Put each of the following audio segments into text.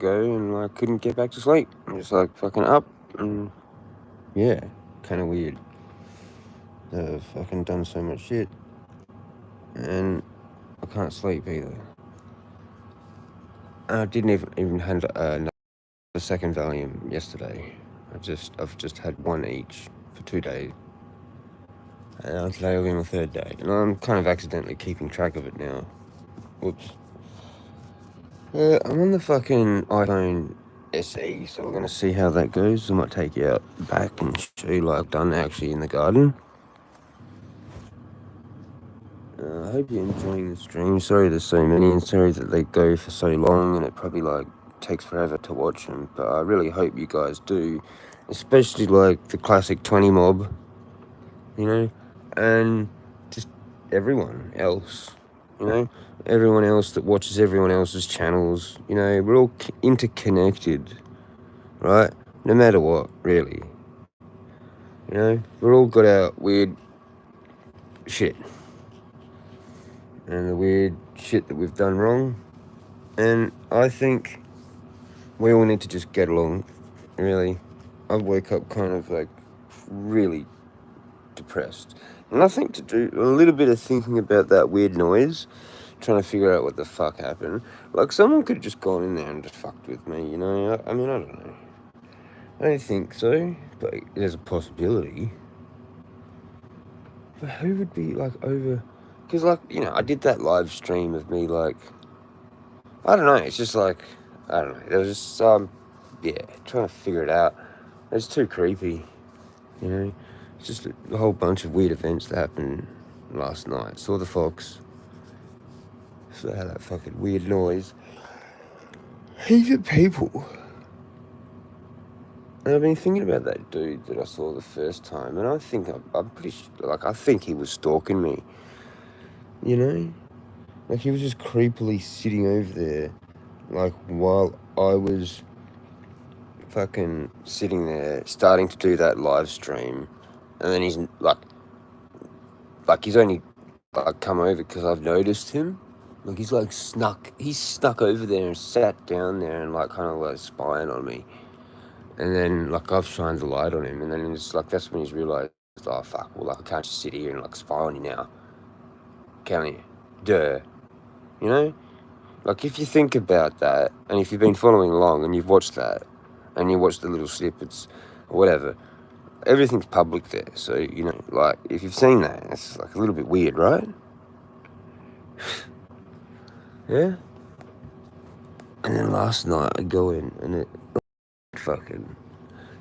ago, and I couldn't get back to sleep. I'm just like fucking up, and yeah, kind of weird. I've fucking done so much shit, and I can't sleep either. I didn't even had the second Valium yesterday. I've just had one each for 2 days. And today will be my third day. And I'm kind of accidentally keeping track of it now. Whoops. I'm on the fucking iPhone SE, so we're going to see how that goes. I might take you out back and show you like I've done actually in the garden. I hope you're enjoying the stream. Sorry there's so many, and sorry that they go for so long and it probably like takes forever to watch them. But I really hope you guys do, especially like the classic 20 mob, you know, and just everyone else, you know, everyone else that watches everyone else's channels. You know, we're all interconnected, right? No matter what, really. You know, we're all got our weird shit. And the weird shit that we've done wrong. And I think we all need to just get along, really. I woke up kind of like really depressed. Nothing to do, a little bit of thinking about that weird noise, trying to figure out what the fuck happened. Like someone could have just gone in there and just fucked with me, you know? I mean, I don't know. I don't think so, but there's a possibility. But who would be like over? Because like, you know, I did that live stream of me like, I don't know, it's just like, I don't know, there was just yeah, trying to figure it out. It's too creepy, you know? It's just a whole bunch of weird events that happened last night. Saw the fox, saw that fucking weird noise. Heaps of people. And I've been thinking about that dude that I saw the first time, and I think I'm pretty like I think he was stalking me. You know, like he was just creepily sitting over there, like while I was fucking sitting there starting to do that live stream, and then he's like he's only like come over because I've noticed him. Like he's snuck over there and sat down there and like kind of like spying on me. And then, like, I've shined the light on him, and then it's like, that's when he's realised, oh, fuck, well, like, I can't just sit here and, like, spy on you now. Can you? Duh. You know? Like, if you think about that, and if you've been following along, and you've watched that, and you watched the little snippets, or whatever, everything's public there, so, you know, like, if you've seen that, it's, like, a little bit weird, right? Yeah? And then last night, I go in, and it, fucking,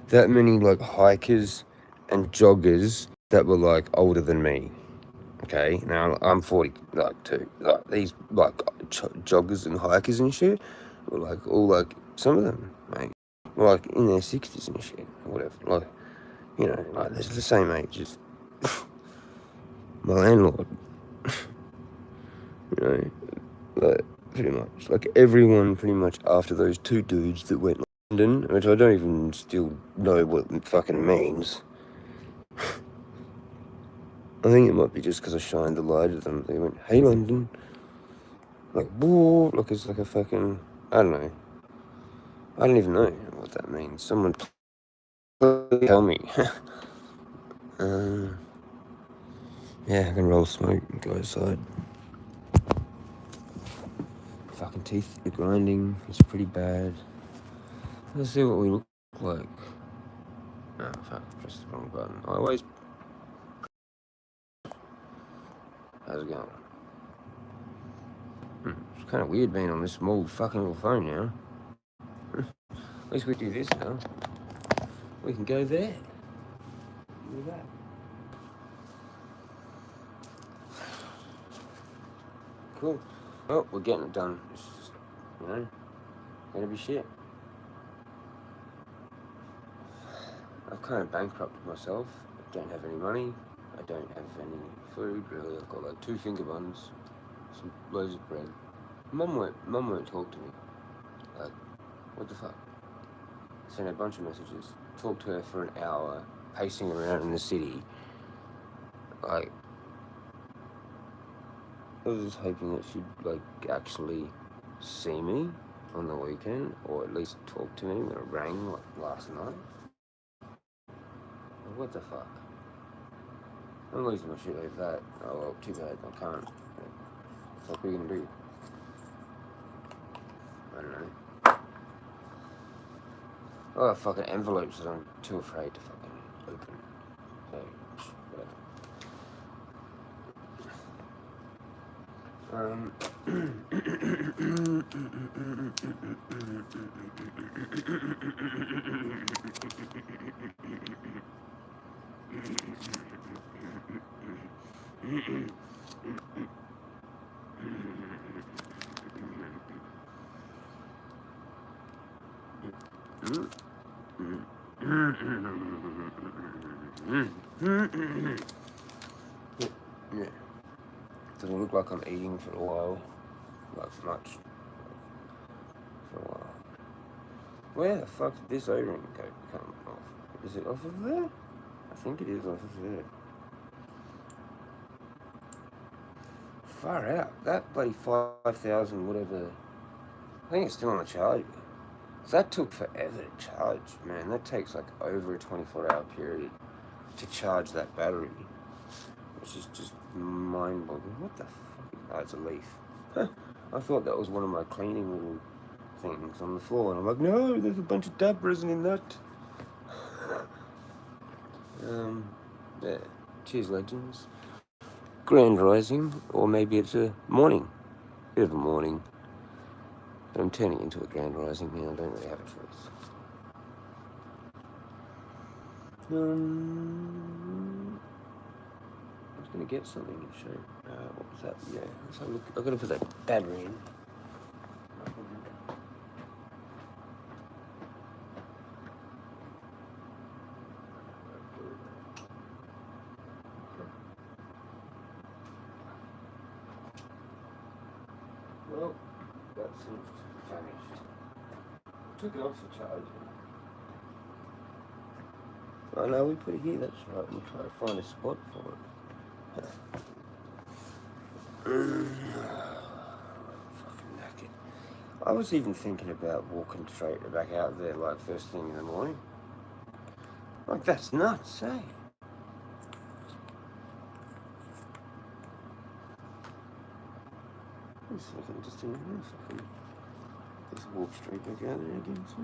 that many, like, hikers and joggers that were, like, older than me. Okay, now I'm 40, like, too. Like, these, like, joggers and hikers and shit were, like, all, like, some of them, mate, were, like, in their 60s and shit, or whatever. Like, you know, like, they're the same age as my landlord. You know, like, pretty much. Like, everyone pretty much after those two dudes that went to London, which I don't even still know what it fucking means. I think it might be just because I shined the light at them. They went, hey, London. Like, whoa, like it's like a fucking, I don't know. I don't even know what that means. Someone tell me. Yeah, I can roll smoke and go outside. Fucking teeth are grinding. It's pretty bad. Let's see what we look like. Oh, fuck, pressed the wrong button. I always... How's it going? It's kind of weird being on this small fucking little phone now. At least we do this now. We can go there. Do that. Cool. Well, we're getting it done. It's just, you know, gonna be shit. I've kind of bankrupted myself. I don't have any money. I don't have any food, really. I've got like 2 finger buns, some loaves of bread. Mum won't talk to me. Like, what the fuck? Sent a bunch of messages. Talked to her for an hour, pacing around in the city. Like, I was just hoping that she'd like actually see me. on the weekend, or at least talk to me when it rang like last night. What the fuck? I'm losing my shit over that. Oh well, too bad. I can't. What are we gonna do? I don't know. Oh, fucking envelopes that I'm too afraid to fucking open. So, whatever. Yeah. Doesn't look like I'm eating for a while. Like much. For a while. Where the fuck did this O-ring come off? Is it off of there? I think it is off of there. Far out. That bloody 5,000 whatever. I think it's still on the charger. That took forever to charge, man. That takes like over a 24-hour period to charge that battery, which is just mind-boggling. What the fuck? Oh, it's a leaf. I thought that was one of my cleaning little things on the floor, and I'm like, no, there's a bunch of dab resin in that. Yeah. Cheers, legends. Grand rising, or maybe it's a morning. Bit of a morning. But I'm turning into a grand rising now. I don't really have a choice. I was going to get something to show. What was that? Yeah, let's have a look. I've got to put that battery in. Well, that seems vanished. Took it off the charger. Oh no, we put it here, that's right. We'll try to find a spot for it. Fucking knackered. I was even thinking about walking straight back out there like first thing in the morning. Like that's nuts, eh? Just in here, fucking just walk straight back out there again, so.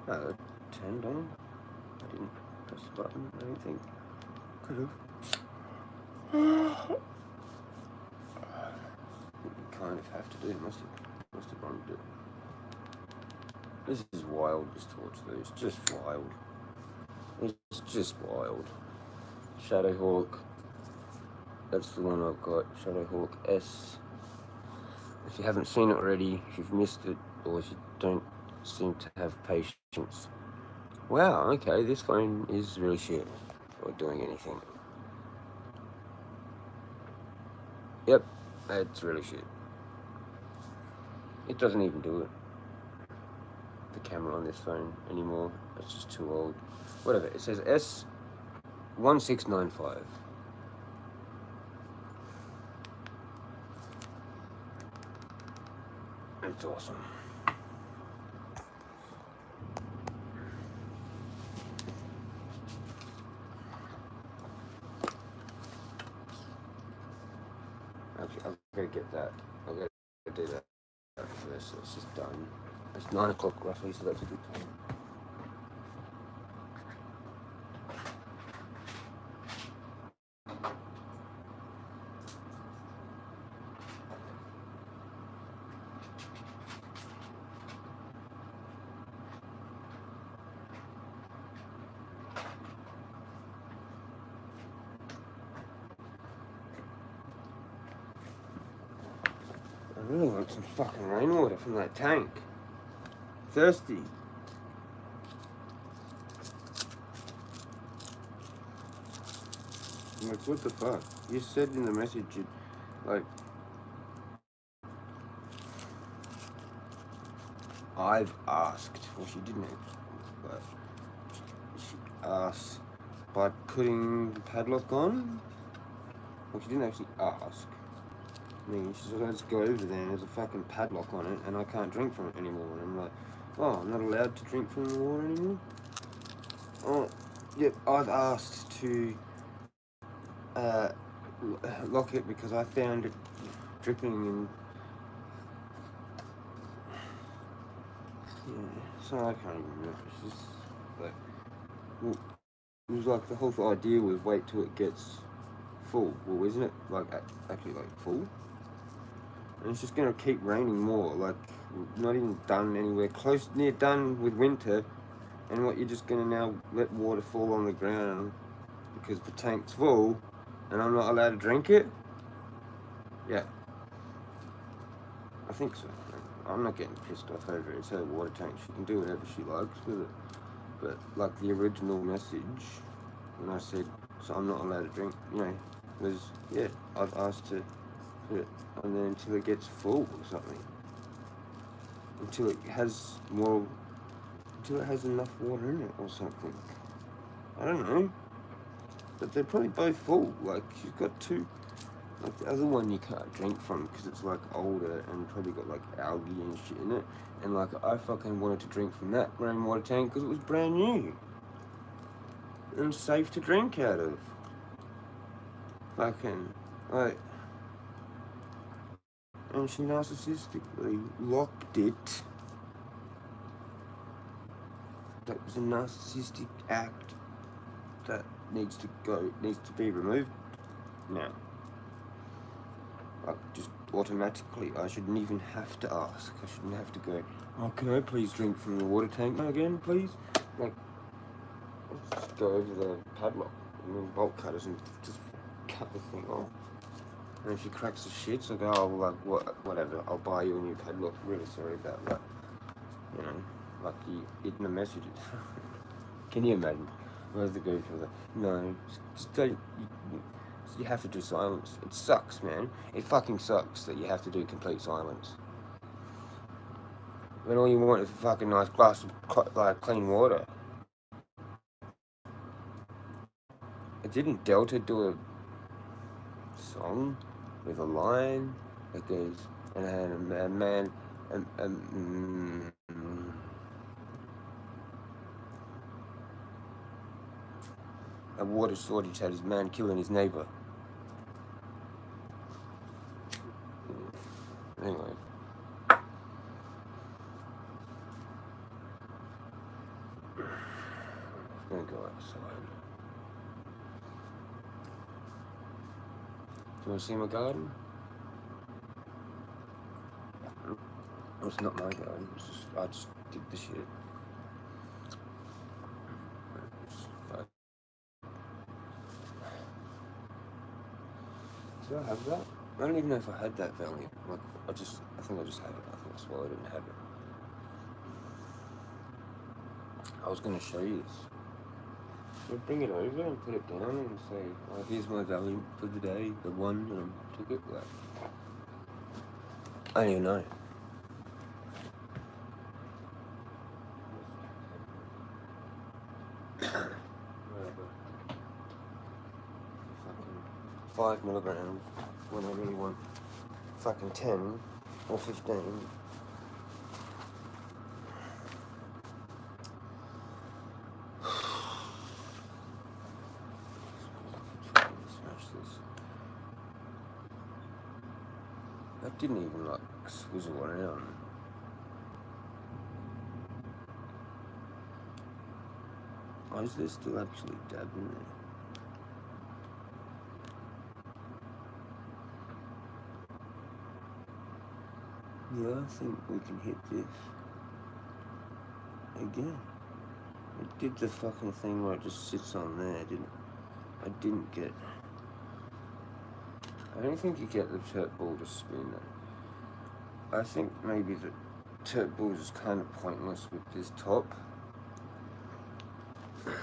Oh, it turned on. I didn't press the button, I don't think. Could have. You kind of have to do it, must have wanted it. This is wild, this torch though, it's just wild. It's just wild. Shadowhawk. That's the one I've got. Shadowhawk S. If you haven't seen it already, if you've missed it, or if you don't seem to have patience. Wow, okay, this phone is really shit for doing anything. Yep, it's really shit. It doesn't even do it. The camera on this phone anymore. It's just too old. Whatever, it says S1695. It's awesome. Actually, I've got to get that. I've got to do that first. So it's just done. It's 9 o'clock roughly, so that's a good time. I really want some fucking rainwater from that tank. Thirsty. I'm like, what the fuck? You said in the message, like, I've asked. Well, she didn't, but she asked by putting the padlock on. Well, she didn't actually ask me. She said, let's go over there and there's a fucking padlock on it and I can't drink from it anymore. And I'm like, oh, I'm not allowed to drink from the water anymore? Oh, yep, I've asked to lock it because I found it dripping and yeah, so I can't even remember. It's just like, well, it was like the whole idea was wait till it gets full. Well, isn't it like actually like full? And it's just gonna keep raining more. Like, not even done anywhere close near done with winter. And what, you're just gonna now let water fall on the ground because the tank's full, and I'm not allowed to drink it? Yeah, I think so. I'm not getting pissed off over it. It's her water tank. She can do whatever she likes with it. But like the original message, when I said, so I'm not allowed to drink, was, yeah, I've asked to put it on there until it gets full or something. Until it has enough water in it or something. I don't know. But they're probably both full. Like, she's got two. Like, the other one you can't drink from because it's like older and probably got like algae and shit in it. And like, I fucking wanted to drink from that rainwater tank because it was brand new and safe to drink out of. Fucking, like, and she narcissistically locked it. That was a narcissistic act that needs to be removed now. Like, just automatically, I shouldn't even have to ask. I shouldn't have to go, oh, can I please drink from the water tank again, please? Like, let's just go over the padlock and then bolt cutters and just cut the thing off. And if she cracks the shits, I'll go, oh, like, whatever, I'll buy you a new padlock. Really sorry about that. Like in the messages. Can you imagine? Where's the go for that? No, just don't. You have to do silence. It sucks, man. It fucking sucks that you have to do complete silence. When all you want is a fucking nice glass of like clean water. Didn't Delta do a song with a line that goes, and a man, a water shortage had his man killing his neighbor. Anyway. I'm gonna go outside. Do you want to see my garden? Oh, it's not my garden. I just did the shit. Did I have that? I don't even know if I had that Valiant. Like, I think I just had it. I think I swallowed it and had it. I was going to show you this. I'll bring it over and put it down and say, oh, here's my Valiant for the day, the one that I took it. Like, I don't even know. Fucking 5 milligrams when I really want fucking 10 or 15. That didn't even like swizzle around. Oh, is there still actually dab in there? Yeah, I think we can hit this again. It did the fucking thing where it just sits on there, didn't it? I didn't get... I don't think you get the turp ball to spin. I think maybe the turp ball is kind of pointless with this top. You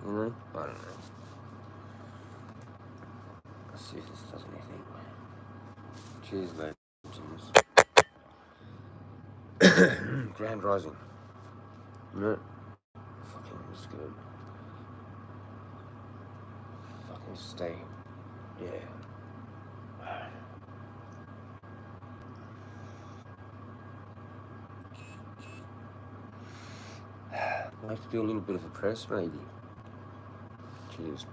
know? I don't know. Let's see if this does anything. Cheers, legends. Grand Rising. No. Fucking just gonna fucking stay. Yeah. I have to do a little bit of a press, maybe. Cheers.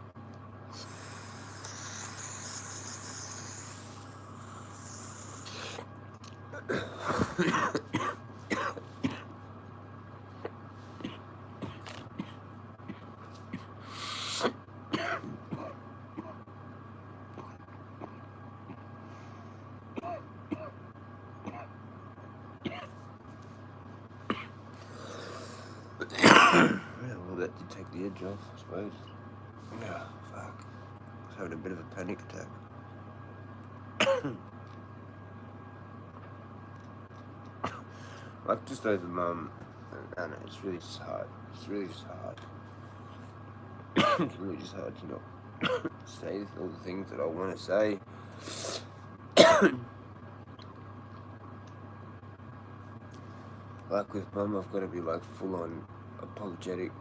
Well, that did take the edge off, I suppose. Oh, fuck. I was having a bit of a panic attack. Like, just over mum, and it's really just hard. It's really just hard. It's really just hard to not say all the things that I want to say. Like with mum, I've got to be like full on apologetic,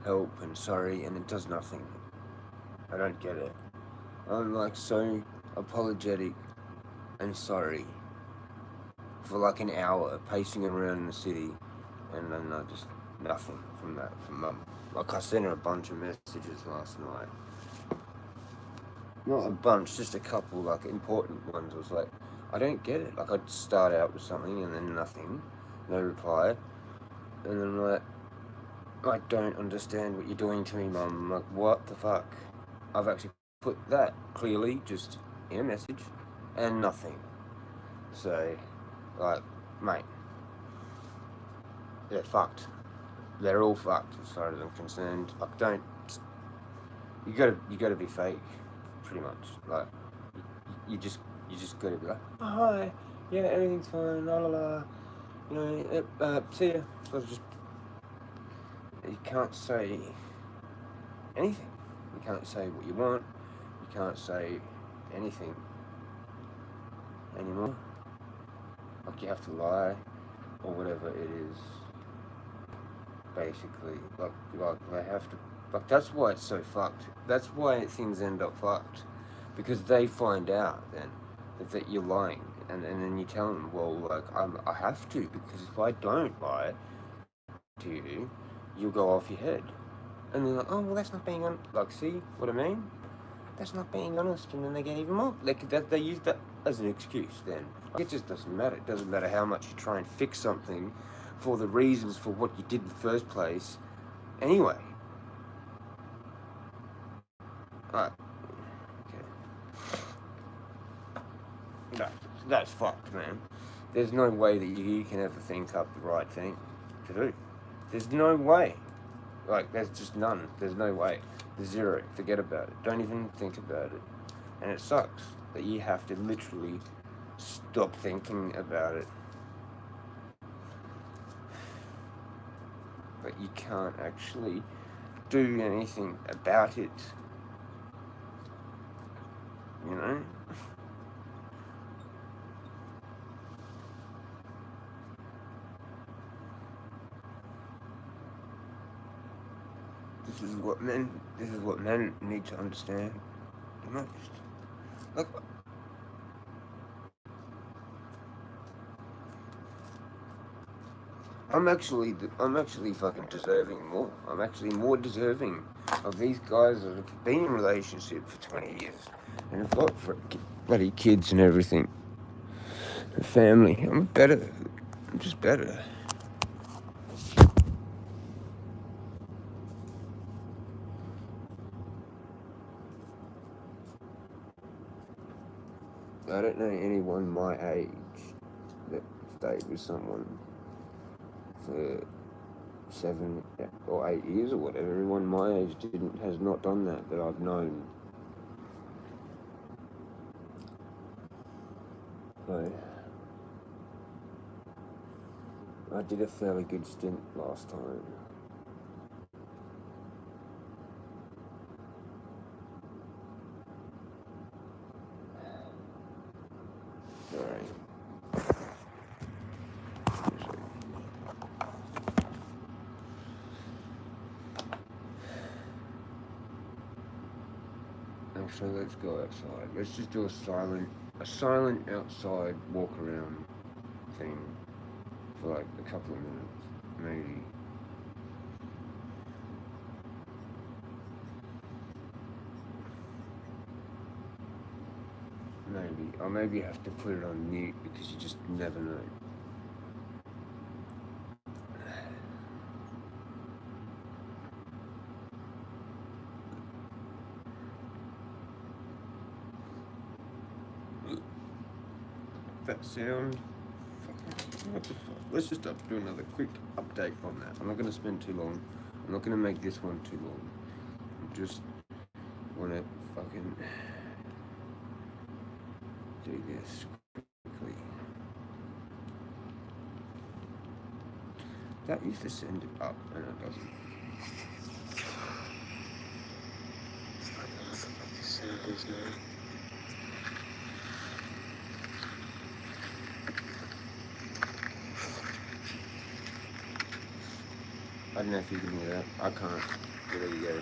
help and sorry, and it does nothing. I don't get it. I'm like so apologetic and sorry for like an hour, pacing around the city, and then just nothing from that, from mum. Like I sent her a bunch of messages last night. Not a bunch, just a couple like important ones. I was like, I don't get it. Like I'd start out with something and then nothing, no reply, and then I'm like, I don't understand what you're doing to me, mum. I'm like, what the fuck? I've actually put that clearly just in a message and nothing. So, like, mate, they're fucked. They're all fucked as far as I'm concerned. Like, don't. You gotta be fake, pretty much. Like, you just gotta be like, oh, hi, yeah, everything's fine, la la la. You know, see ya. So just, you can't say anything. You can't say what you want. You can't say anything anymore. Like you have to lie or whatever it is. Basically, like they have to. Like that's why it's so fucked. That's why things end up fucked, because they find out then that you're lying, and then you tell them, well, like I have to, because if I don't lie to you, you'll go off your head. And they're like, oh, well, that's not being honest. Like, see what I mean? That's not being honest. And then they get even more. They use that as an excuse then. Like, it just doesn't matter. It doesn't matter how much you try and fix something for the reasons for what you did in the first place. Anyway. Alright. Okay. That's fucked, man. There's no way that you can ever think up the right thing to do. There's no way. Like, there's just none. There's no way. There's zero. Forget about it. Don't even think about it. And it sucks that you have to literally stop thinking about it. But you can't actually do anything about it. You know? This is what men need to understand the most. Look, I'm actually fucking deserving more. I'm actually more deserving of these guys that have been in a relationship for 20 years and have got bloody kids and everything, and family. I'm just better. I don't know anyone my age that stayed with someone for 7 or 8 years or whatever. Everyone my age has not done that I've known. So, I did a fairly good stint last time. So let's go outside. Let's just do a silent outside walk around thing for like a couple of minutes, maybe. Maybe. I'll maybe have to put it on mute because you just never know. That sound. What the fuck? Let's just do another quick update on that. I'm not going to spend too long. I'm not going to make this one too long. I just want to fucking do this quickly. That used to send it up, and it doesn't. I don't know what the fuck this sound is now. I don't know if you can hear that. I can't. But there you go.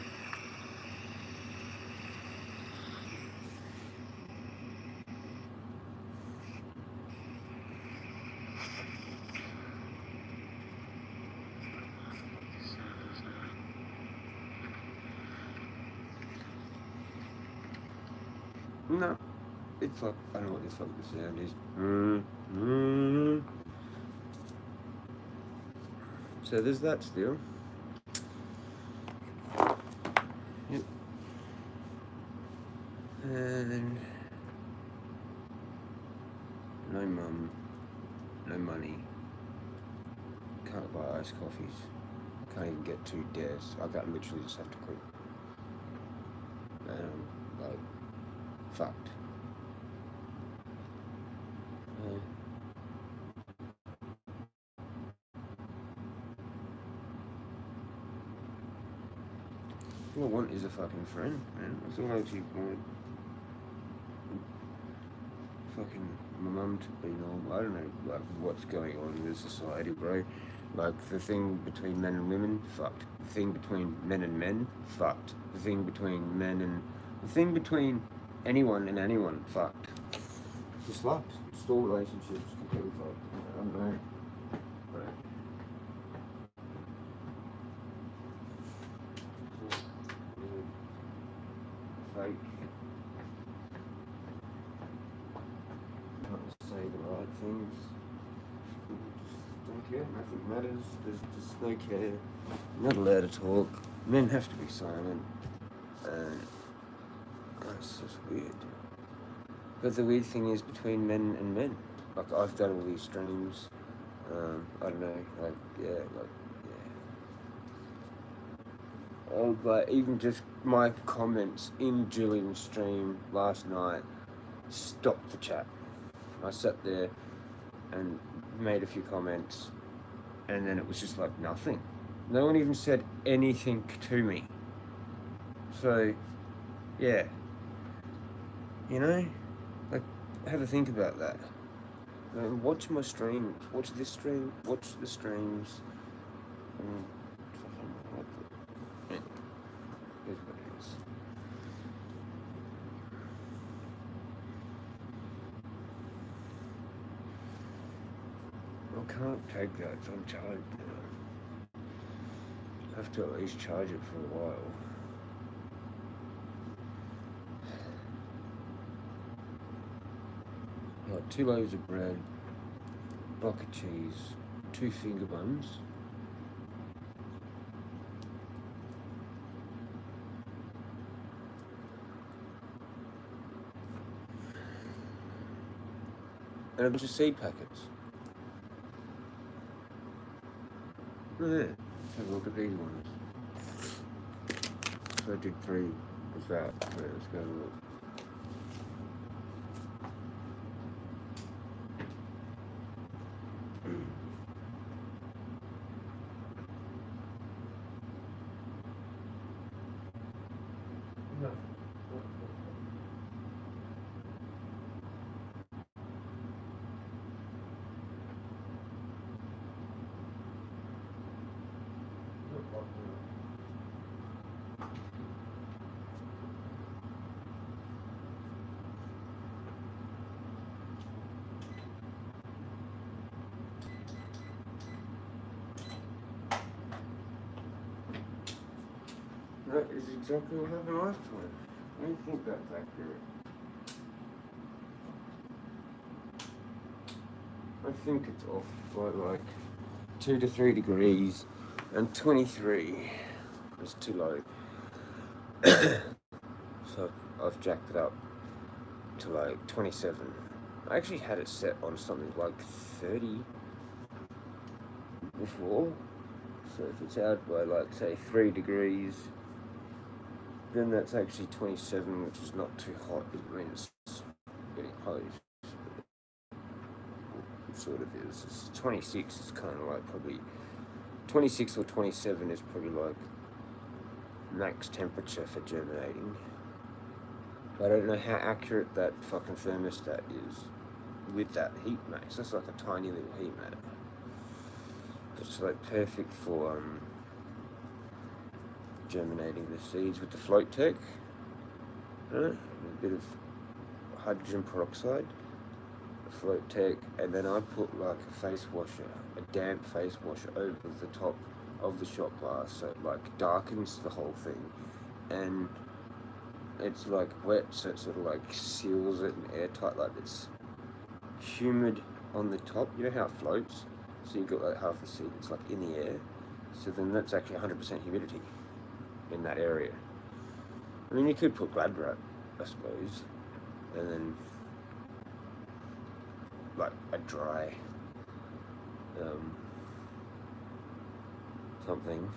No. It's like, I don't know what the fuck the sound is. So there's that still. Yep. And no mum, no money. Can't buy iced coffees. Can't even get 2 dares. I got literally just have to quit. Like, fucked. All I want is a fucking friend, man. That's all I actually want. Fucking my mum to be normal. I don't know, like, what's going on in this society, bro. Like, the thing between men and women, fucked. The thing between men and men, fucked. The thing between men and... The thing between anyone and anyone, fucked. Just fucked. Just all relationships completely fucked. I don't know. Right. Fake. Not say the right things. Just don't care. Nothing matters. There's just no care. Not allowed to talk. Men have to be silent. That's just weird. But the weird thing is between men and men. Like, I've done all these streams. I don't know. Like, yeah. But even just my comments in Julian's stream last night stopped the chat. I sat there and made a few comments, and then it was just like nothing. No one even said anything to me. So, yeah. You know? Like, have a think about that. Watch my streams. Watch this stream. Watch the streams. Here's what it is. I can't take that. It's on charge now. I have to at least charge it for a while. Like 2 loaves of bread, block of cheese, 2 finger buns. And a bunch of seed packets. Oh, yeah. Have a look at these ones. So I did 3. What's that? Wait, let's go have a look. That is exactly what happened last time. I don't think that's accurate. I think it's off by like 2 to 3 degrees, and 23 is too low. So I've jacked it up to like 27. I actually had it set on something like 30 before. So if it's out by like say 3 degrees, then that's actually 27, which is not too hot. I mean, it's getting close. It sort of is. It's 26 is kind of like probably 26 or 27 is probably like max temperature for germinating. I don't know how accurate that fucking thermostat is with that heat max. That's like a tiny little heat map. It's like perfect for germinating the seeds with the float tech. A bit of hydrogen peroxide, float tech, and then I put like a face washer, a damp face washer over the top of the shot glass, so it like darkens the whole thing, and it's like wet, so it sort of like seals it and airtight, like it's humid on the top. You know how it floats? So you've got like half the seed, it's like in the air. So then that's actually 100% humidity in that area. I mean, you could put glad wrap, I suppose, and then like a dry something.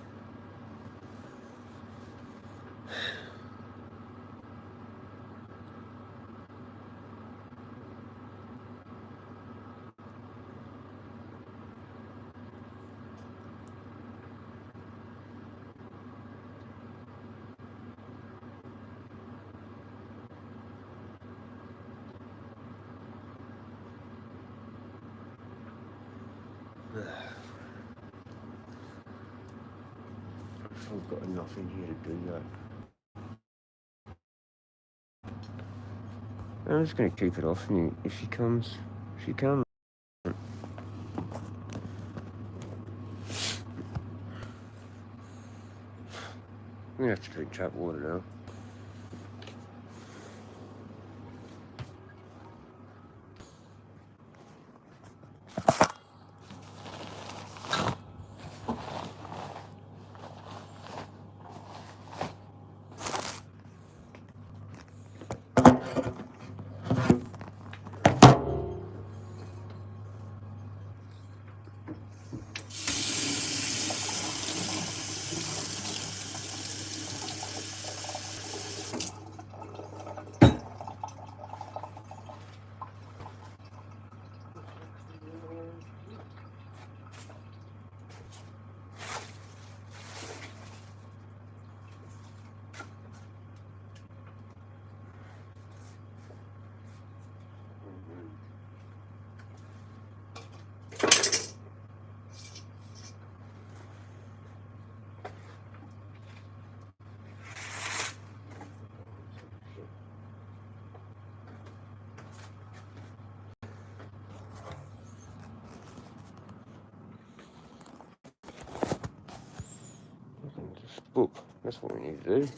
I've got enough in here to do that. I'm just going to keep it off, and if she comes, she comes. I'm going to have to drink tap water now. Just book. That's what we need to do.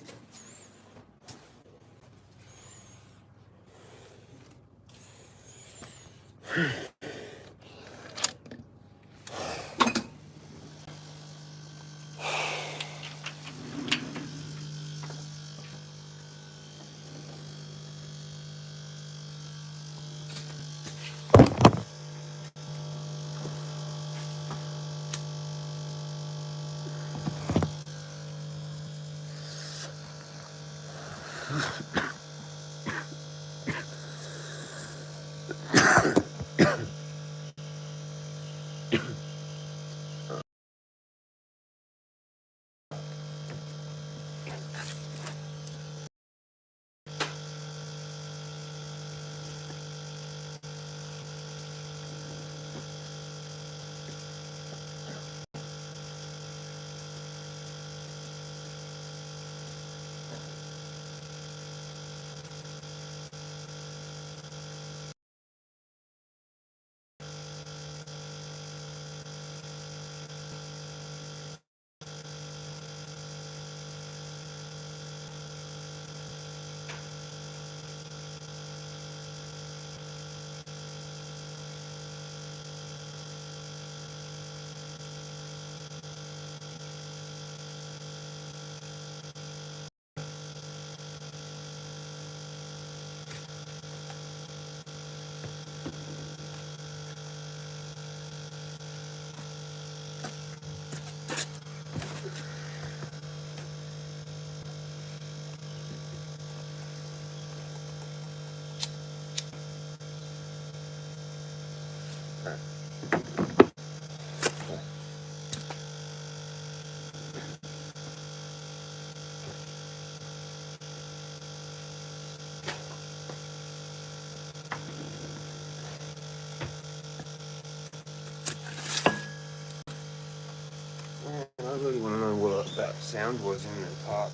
I really want to know what that sound was in the park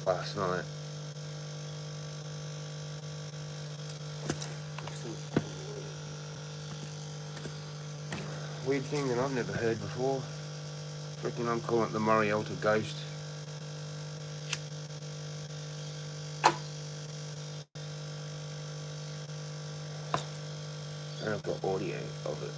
last night. Weird thing that I've never heard before. Freaking, I'm calling it the Morialta Ghost. And I've got audio of it.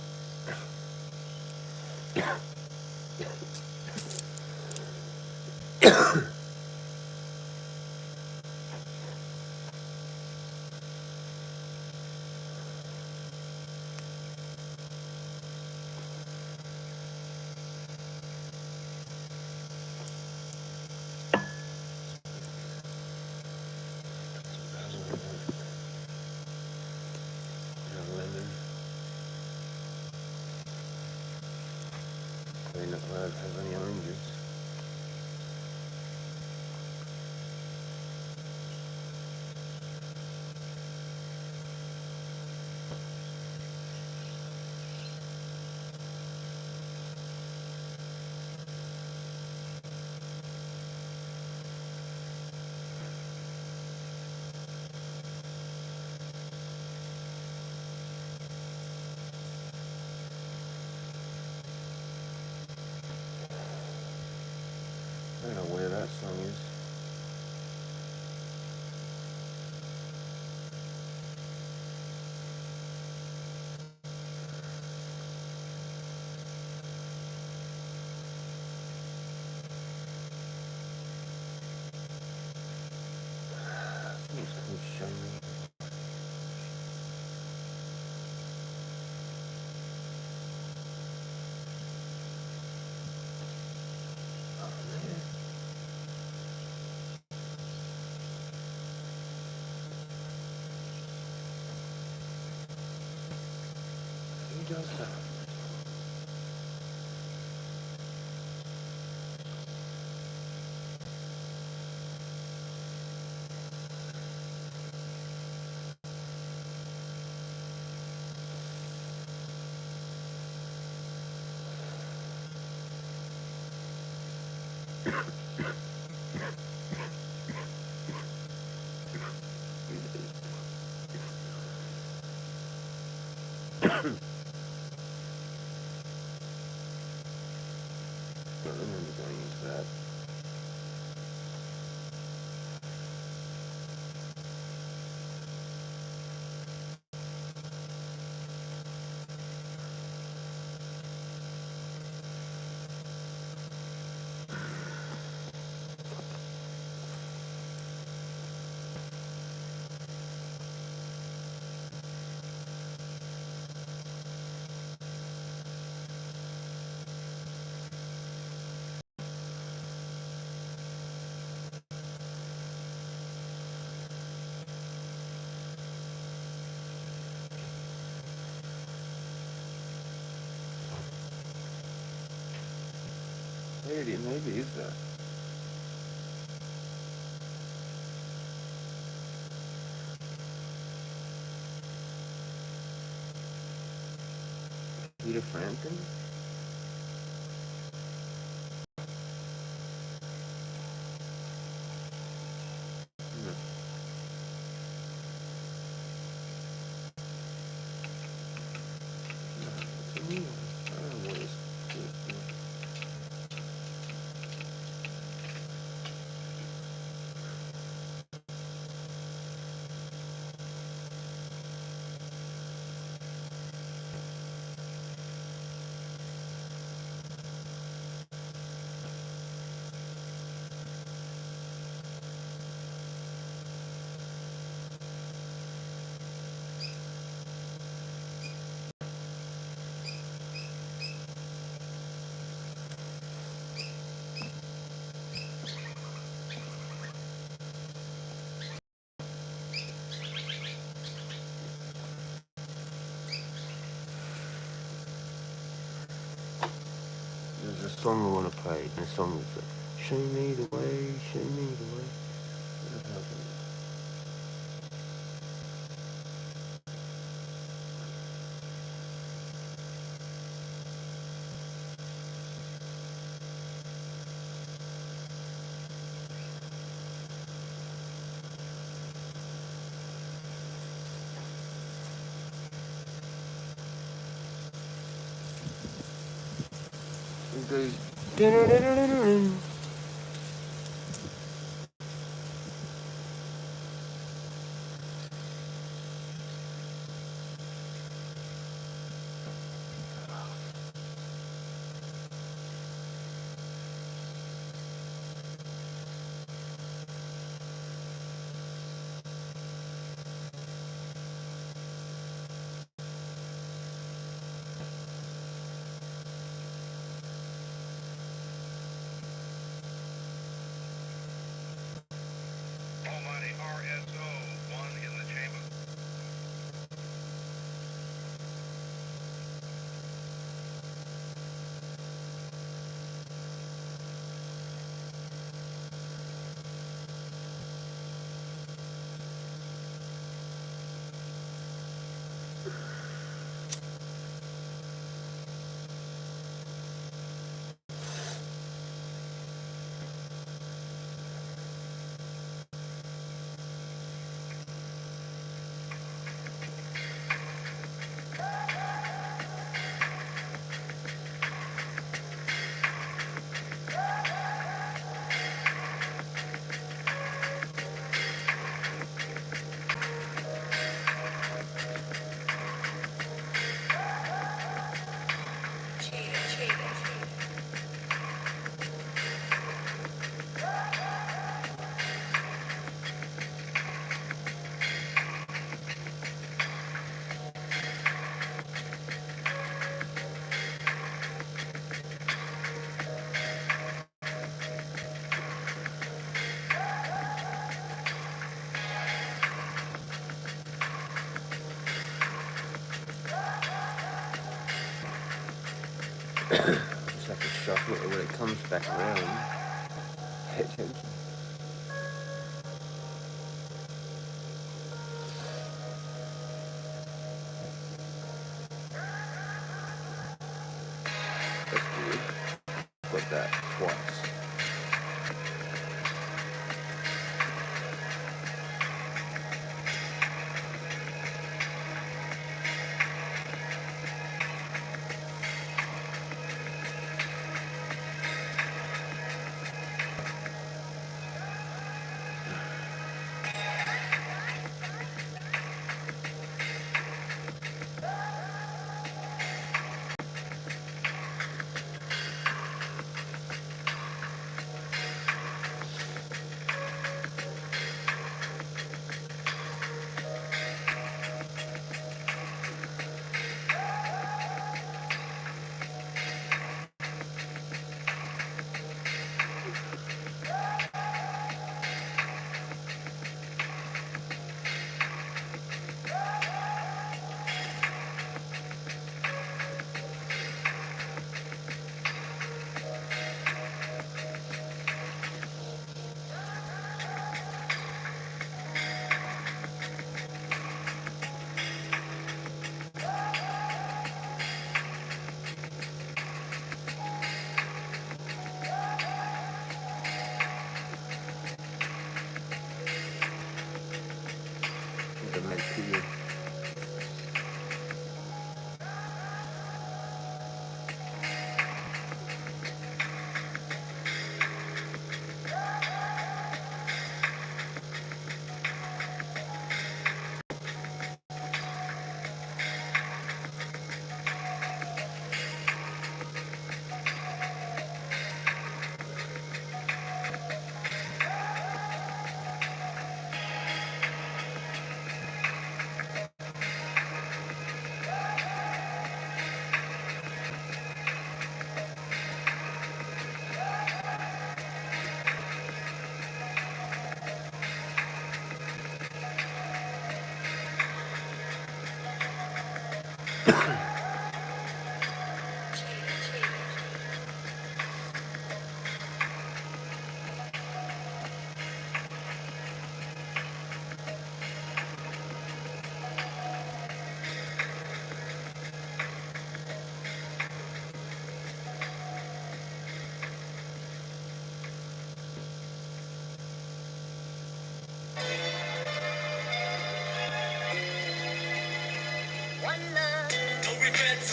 Lemon. They're not allowed to have any oranges. I don't know where that song is. I think it's called Show Me. Oh man. Who does that? I don't remember going into that. Maybe is that? Peter Frampton? No. No, it's a new one. I don't know what it's called. there's a song I want to play, and the song is like, show me the way, show me the way. It goes, dun-dun-dun-dun-dun-dun. Almighty RSO, one in the chamber. Just have to shuffle it when it comes back around. Pay attention. That's good. Got that twice. The meant to you.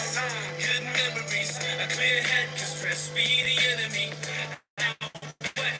Good memories, a clear head can stress be the enemy.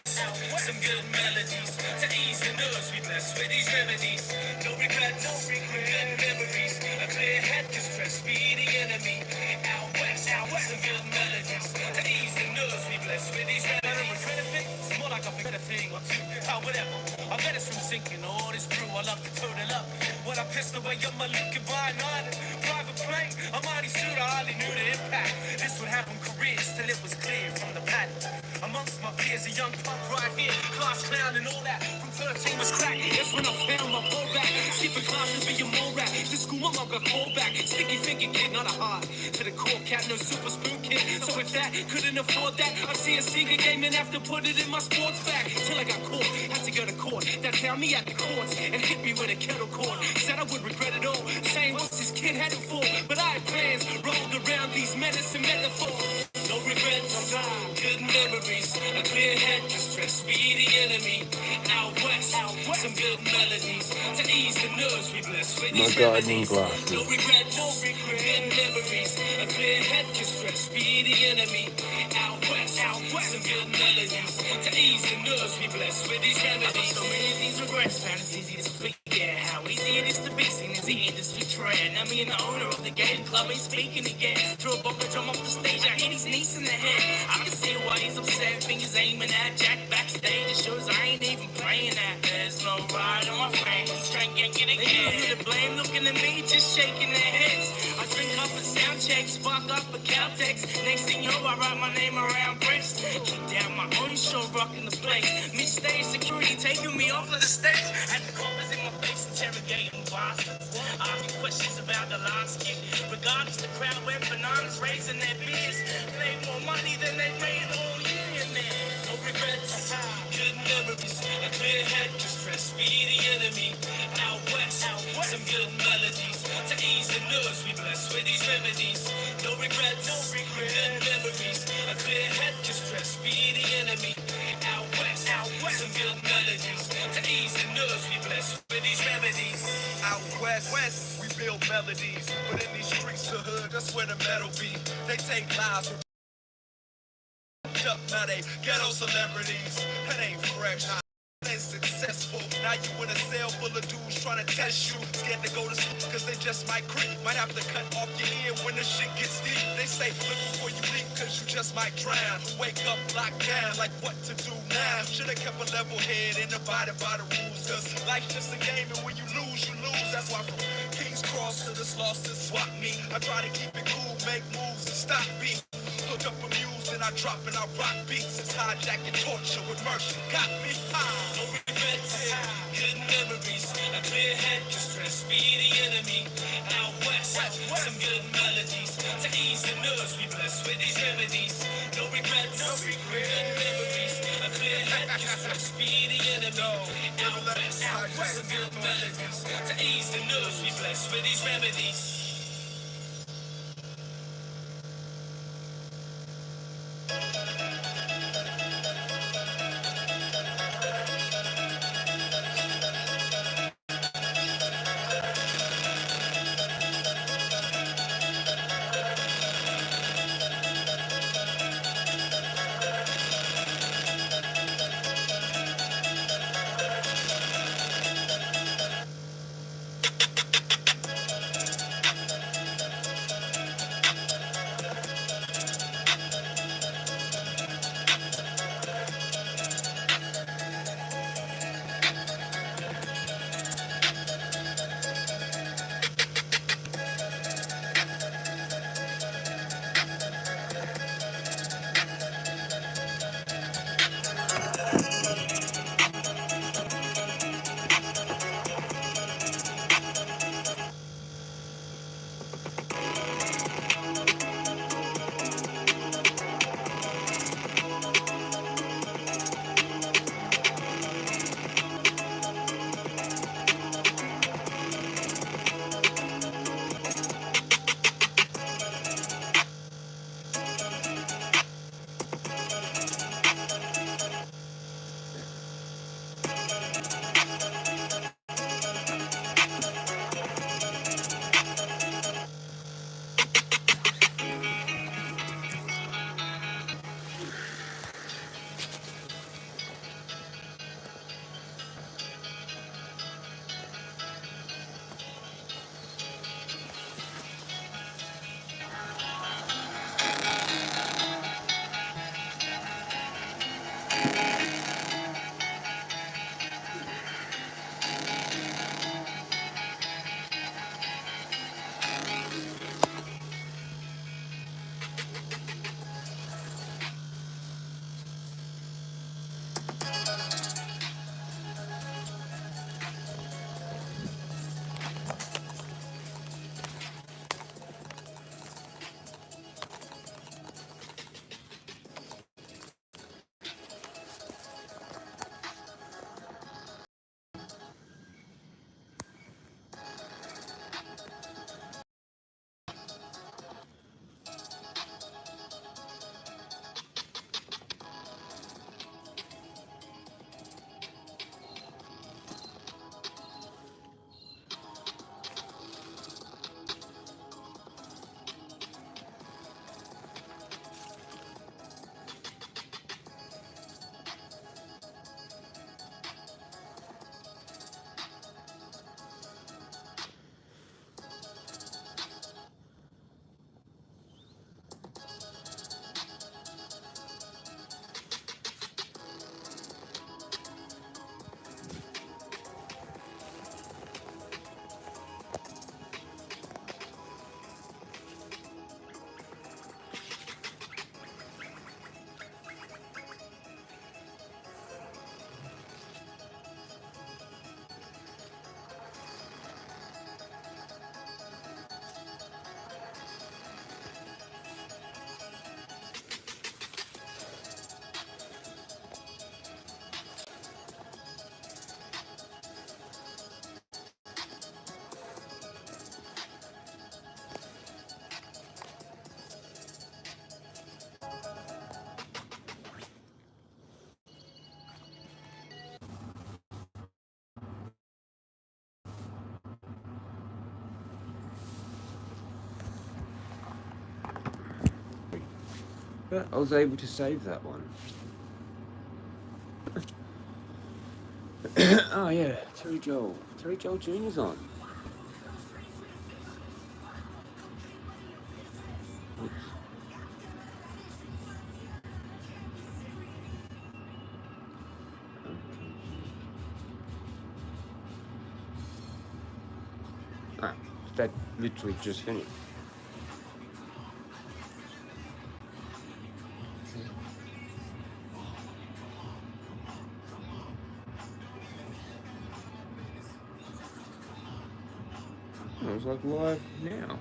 Some good melodies to ease the nerves we bless with these remedies. No regrets, good memories. A clear head can stress be the enemy. Out west, some good melodies to ease the nerves we bless with these remedies. It's more like I forget a thing or two. Whatever. I bet it's from sinking all this crew. I love to total up. When I pissed away up my look goodbye, none. Private plane, a mighty suit, I hardly knew the impact. This would happen careers till it was clear from the pattern. Amongst my peers, a young punk right here, class clown and all that. From 13 was crack. That's when I found my pullback. Skipping classes, being more rap. To school, my mom got called back. Sticky finger kid, not a hard. To the core cat, no super spoon kid. So if that couldn't afford that, I'd see a sneaker game and have to put it in my sports bag. Till I got caught, had to go to court. That found me at the courts and hit me with a kettle cord. Said I would regret it all, saying what's this kid headed for? But I had plans, rolled around these menacing metaphors. No regrets, good memories. A clear head can stress be the enemy. Out west, some good melodies to ease the nerves we bless with these remedies. No regrets, good memories. A clear head can stress be the enemy. Out west, some good melodies to ease the nerves we bless with these remedies. So many of these regrets, found it's easy to forget how easy it is to be seen as the industry trend. I mean, the owner of the game club ain't speaking again. Throw a bumper drum off the stage, I hit his niece in the head. I can see why he's upset, fingers aiming at Jack backstage. It shows I ain't even playing that. There's no ride on my friends, trying to get it again. Who to blame, looking at me, just shaking their heads. I drink up a sound check, spark up a Caltex. Next thing you know, I write my name around bricks. Keep down my own show, rocking the place. Mid-stage security taking me off of the stage. Had the coppers in my face, interrogating bastards. Asking questions about the last kick. Regardless, the crowd went bananas, raising their beers. Made more money than they made all year in there. No regrets, good memories. A clear head can stress be the enemy. Out west, some good melodies to ease the nerves we bless with these remedies. No regrets, good memories. A clear head can stress be the enemy. Out west, some good melodies to ease the nerves we bless with these remedies. Out west, we build melodies, but in these streets, the hood, that's where the metal be. They take lives from up, now they ghetto celebrities. That ain't fresh. Ain't successful. Now you in a cell full of dudes trying to test you. Scared to go to school cause they just might creep. Might have to cut off your ear when the shit gets deep. They say look before you leap cause you just might drown. Wake up locked down like what to do now. Should've kept a level head and abided by the rules. Cause life's just a game and when you lose, you lose. That's why from King's Cross to this lost to swap me. I try to keep it cool, make moves and stop beat. Hook up a muse and I drop and I rock beats. It's hijacking torture with mercy. Got me high. No regrets, good memories. A clear head can stress be the enemy. Out west, some good melodies to ease the nerves we bless with these remedies. No regrets, good memories. A clear head can stress be the enemy. Out west, some good melodies to ease the nerves we bless with these remedies. But I was able to save that one. Oh yeah, Terry Joel Jr.'s on. Oops. Ah, that literally just finished. It was like live now.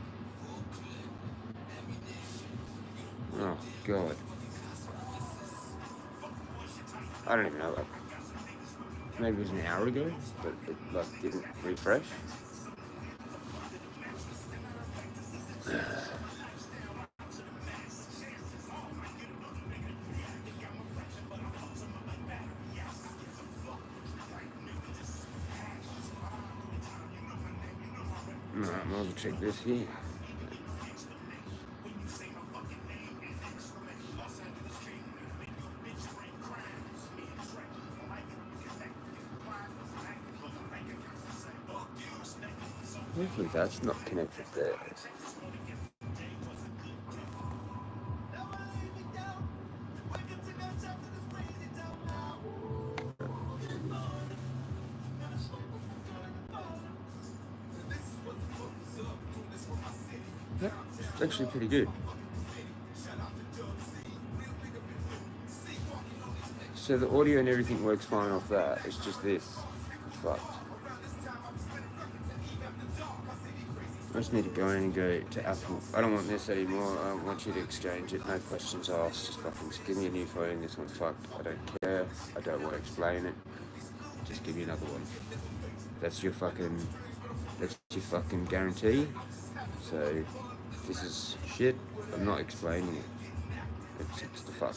Oh god. I don't even know. Like, maybe it was an hour ago, but it like didn't refresh. Alright, might as well check this here. Hopefully that's not connected there. Yeah, it's actually pretty good. So the audio and everything works fine off that. It's just this. It's fucked. I just need to go in and go to Apple. I don't want this anymore. I don't want you to exchange it. No questions asked. Just fucking just give me a new phone. This one's fucked. I don't care. I don't want to explain it. Just give me another one. That's your fucking guarantee. So this is shit. I'm not explaining it. It's the fuck.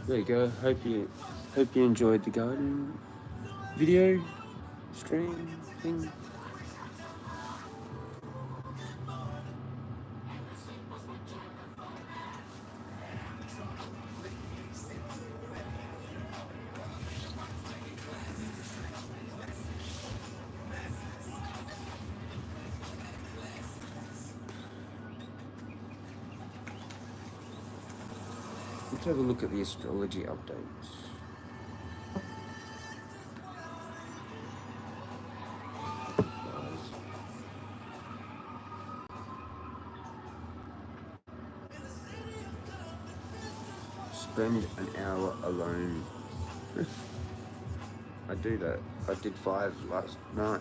There you go. Hope you enjoyed the garden video stream thing. Let's have a look at the astrology updates. Spend an hour alone. I do that. I did 5 last night.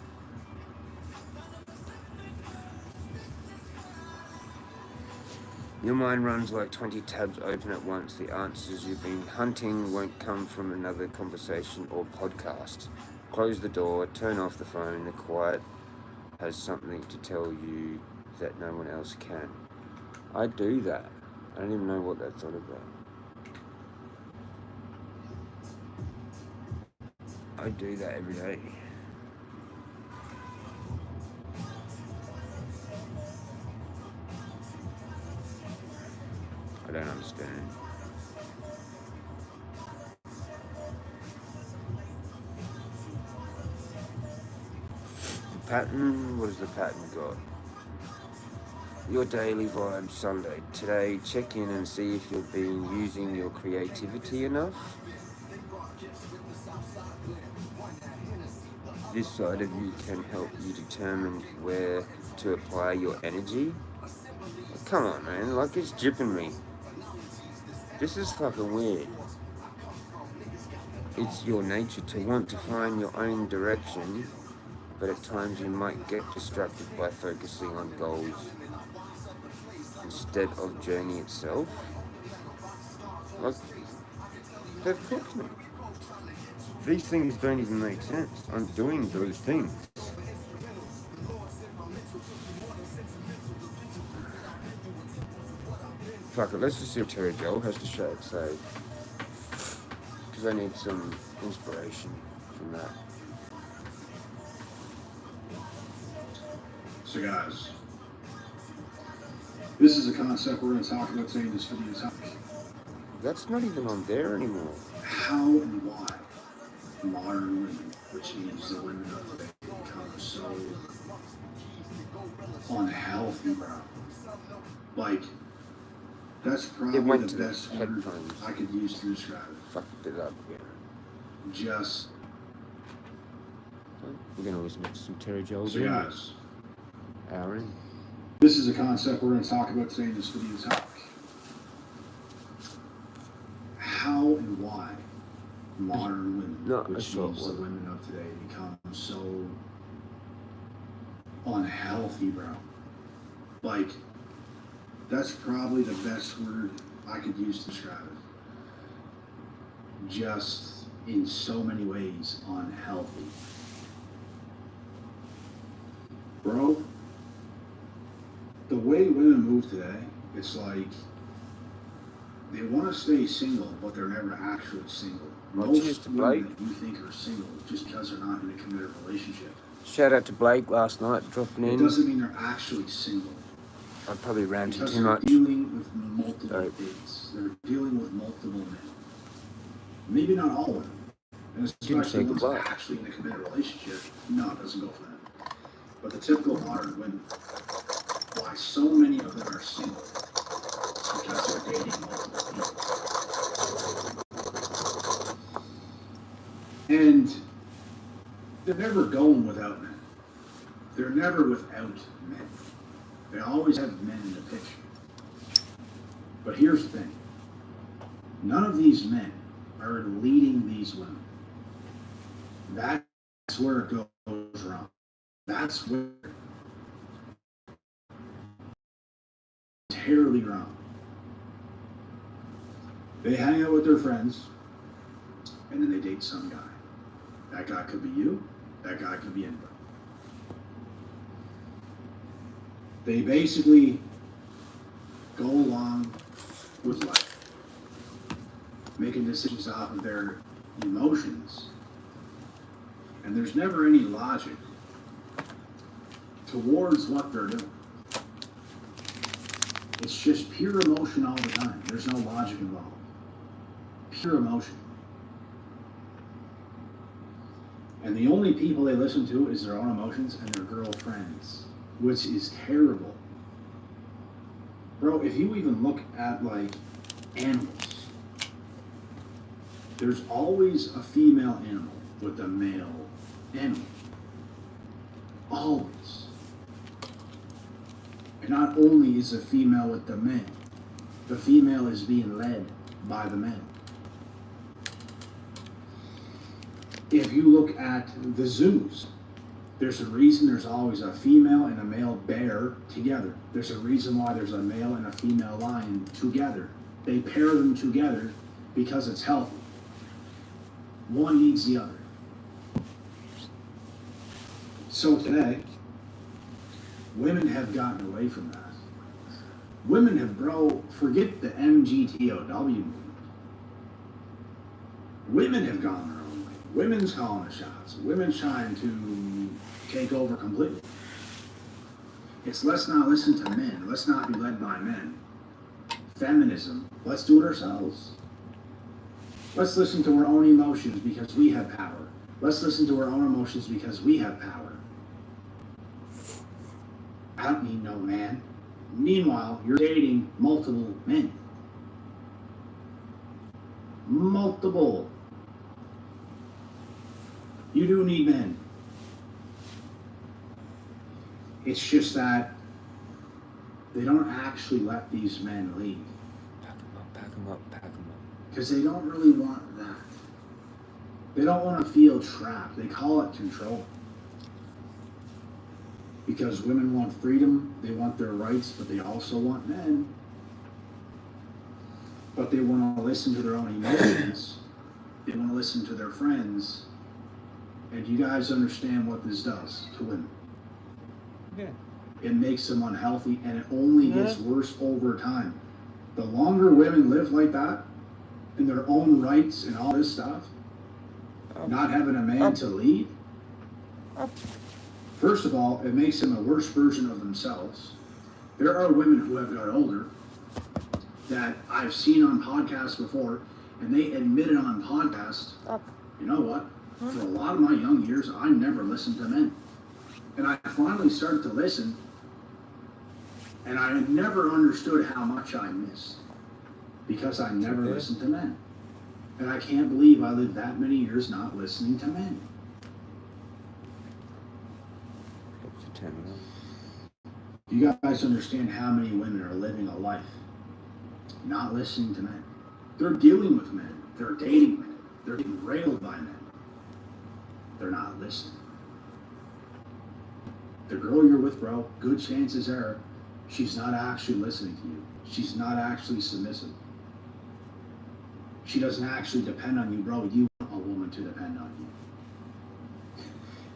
Your mind runs like 20 tabs open at once. The answers you've been hunting won't come from another conversation or podcast. Close the door, turn off the phone. The quiet has something to tell you that no one else can. I do that. I don't even know what that's all about. I do that every day. I don't understand. The pattern, what has the pattern got? Your daily vibe Sunday. Today, check in and see if you've been using your creativity enough. This side of you can help you determine where to apply your energy. Come on, man, like it's jipping me. This is fucking weird. It's your nature to want to find your own direction, but at times you might get distracted by focusing on goals instead of journey itself. Like, they've cooked me. These things don't even make sense. I'm doing those things. Fuck it, let's just see what Terry Joel has to say. Because I need some inspiration from that. So guys, this is a concept we're going to talk about today in this video topic. That's not even on there anymore. How and why modern women, which means the women of today, become so unhealthy, bro. Like, that's probably went the to best the word headphones. I could use to describe it. Fucked it up again. Just, We're gonna listen to some Terry Joel. so guys, Aaron. this is a concept we're going to talk about today in this video topic. How and why modern women, which means the women of today, become so unhealthy, bro. Like, that's probably the best word I could use to describe it. Just in so many ways unhealthy. Bro, the way women move today, it's like they want to stay single, but they're never actually single. Most women that you think are single just because they're not in a committed relationship. Shout out to Blake last night, dropping in. It doesn't mean they're actually single. I probably ranted because too much. They're dealing with multiple dates. They're dealing with multiple men. Maybe not all women. And especially ones that are actually in a committed relationship. No, it doesn't go for them. But the typical modern women, why so many of them are single, is because they're dating multiple people. And they're never going without men. They're never without men. They always have men in the picture. But here's the thing. None of these men are leading these women. That's where it goes wrong. That's where it's terribly wrong. They hang out with their friends, and then they date some guy. That guy could be you. That guy could be anybody. They basically go along with life, making decisions off of their emotions, and there's never any logic towards what they're doing. It's just pure emotion all the time. There's no logic involved. Pure emotion. And the only people they listen to is their own emotions and their girlfriends, which is terrible. Bro, if you even look at, like, animals, there's always a female animal with a male animal. Always. And not only is a female with the men, the female is being led by the men. If you look at the zoos, there's a reason there's always a female and a male bear together. There's a reason why there's a male and a female lion together. They pair them together because it's healthy. One needs the other. So today, women have gotten away from that. Women have, forget the MGTOW movement. Women have gone their own way. Women's calling the shots. Women's trying to take over completely. It's let's not listen to men. Let's not be led by men. Feminism. Let's do it ourselves. Let's listen to our own emotions because we have power. Let's listen to our own emotions because we have power. I don't need no man. Meanwhile, you're dating multiple men. Multiple. You do need men. It's just that they don't actually let these men lead. Pack them up, pack them up, pack them up. Because they don't really want that. They don't want to feel trapped. They call it control. Because women want freedom, they want their rights, but they also want men. But they want to listen to their own emotions They want to listen to their friends. And you guys understand what this does to women. Yeah. It makes them unhealthy, and it only gets worse over time. The longer women live like that, in their own rights and all this stuff, not having a man to lead, first of all, it makes them a worse version of themselves. There are women who have got older that I've seen on podcasts before, and they admitted on podcasts, you know what? For a lot of my young years, I never listened to men. And I finally started to listen, and I never understood how much I missed because I never listened to men. And I can't believe I lived that many years not listening to men. You guys understand how many women are living a life not listening to men? They're dealing with men. They're dating men. They're getting railed by men. They're not listening. The girl you're with, bro, good chances are she's not actually listening to you. She's not actually submissive. She doesn't actually depend on you, bro. You want a woman to depend on you.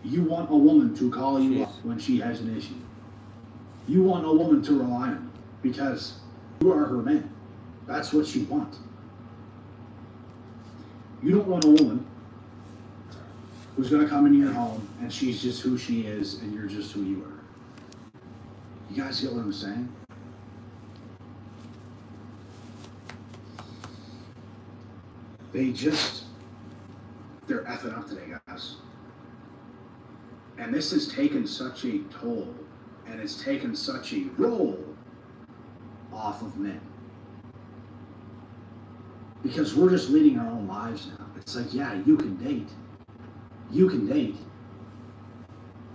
You want a woman to call you up when she has an issue. You want a woman to rely on you because you are her man. That's what you want. You don't want a woman who's going to come into your home and she's just who she is and you're just who you are. You guys get what I'm saying? They're effing up today, guys. And this has taken such a toll and it's taken such a roll off of men. Because we're just leading our own lives now. It's like, yeah, you can date. You can date.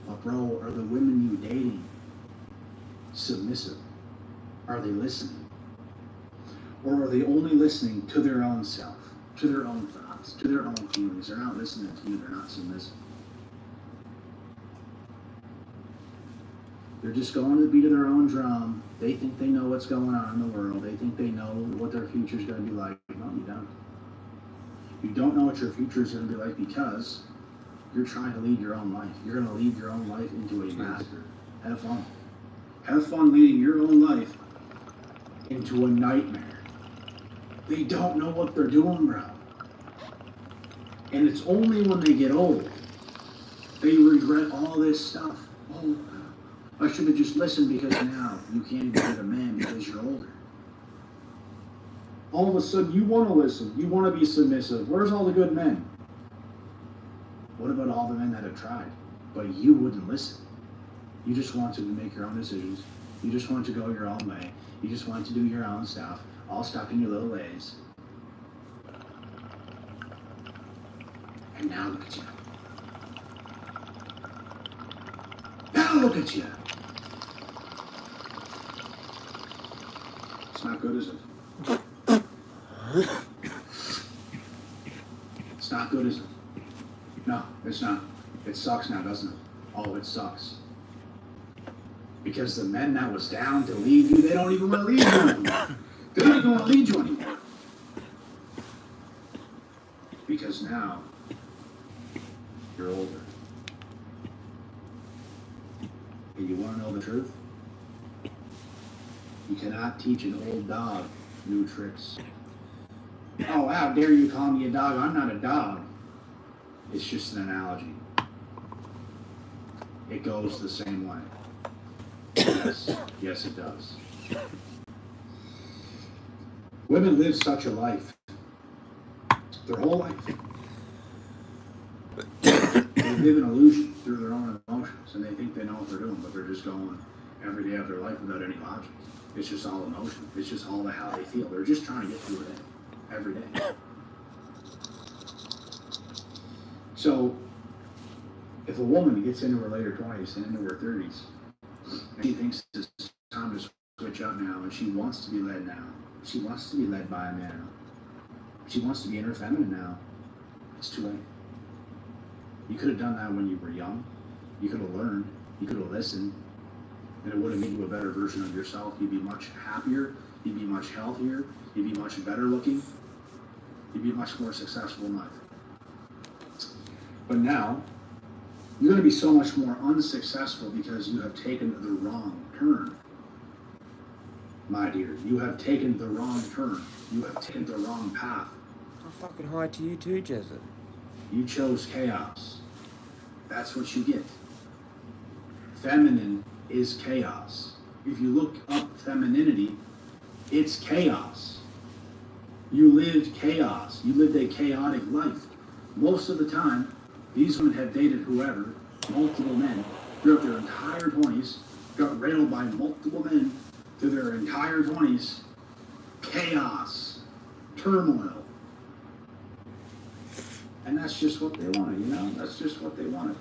But bro, are the women you dating submissive? Are they listening? Or are they only listening to their own self, to their own thoughts, to their own feelings? They're not listening to you, they're not submissive. They're just going to the beat of their own drum. They think they know what's going on in the world. They think they know what their future's going to be like. No, you don't. You don't know what your future's going to be like because you're trying to lead your own life. You're going to lead your own life into a master. Have fun. Have fun leading your own life into a nightmare. They don't know what they're doing, bro. And it's only when they get old they regret all this stuff. Oh, I should have just listened because now you can't even get a man because you're older. All of a sudden you want to listen. You want to be submissive. Where's all the good men? What about all the men that have tried? But you wouldn't listen. You just want to make your own decisions. You just want to go your own way. You just want to do your own stuff, all stuck in your little ways. And now look at you. Now look at you. It's not good, is it? It's not good, is it? No, it's not. It sucks now, doesn't it? Oh, it sucks. Because the men that was down to lead you, they don't even want to lead you anymore. They don't even want to lead you anymore. Because now, you're older. And you want to know the truth? You cannot teach an old dog new tricks. Oh, how dare you call me a dog? I'm not a dog. It's just an analogy. It goes the same way. Yes, it does. Women live such a life. Their whole life. They live an illusion through their own emotions, and they think they know what they're doing, but they're just going every day of their life without any logic. It's just all emotion. It's just all how they feel. They're just trying to get through it every day. So, if a woman gets into her later 20s and into her 30s, and she thinks it's time to switch up now, and she wants to be led now, she wants to be led by a man, she wants to be in her feminine now, it's too late. You could have done that when you were young. You could have learned. You could have listened. And it would have made you a better version of yourself. You'd be much happier. You'd be much healthier. You'd be much better looking. You'd be much more successful in life. But now, you're going to be so much more unsuccessful because you have taken the wrong turn. My dear, you have taken the wrong turn. You have taken the wrong path. I'll fucking hi to you too, Jezza. You chose chaos. That's what you get. Feminine is chaos. If you look up femininity, it's chaos. You lived chaos. You lived a chaotic life. Most of the time, these women have dated whoever, multiple men, throughout their entire 20s, got railed by multiple men through their entire 20s. Chaos. Turmoil. And that's just what they wanted, you know? That's just what they wanted.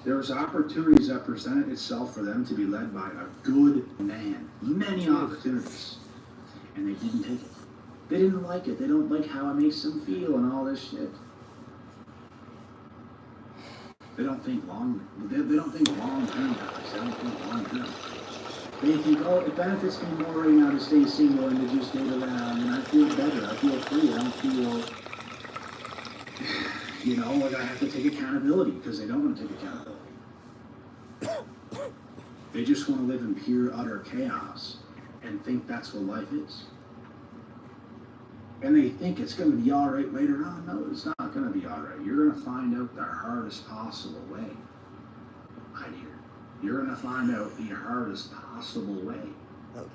There was opportunities that presented itself for them to be led by a good man. Many opportunities. And they didn't take it. They didn't like it. They don't like how it makes them feel and all this shit. They don't think long. They don't think long term, guys. They don't think long term. They think, oh, it benefits me more right now to stay single and to just date around, and I feel better. I feel free. I don't feel, you know, like I have to take accountability, because they don't want to take accountability. They just want to live in pure, utter chaos and think that's what life is. And they think it's going to be all right later on. No, it's not going to be all right. You're going to find out the hardest possible way. My dear, you're going to find out the hardest possible way. Okay.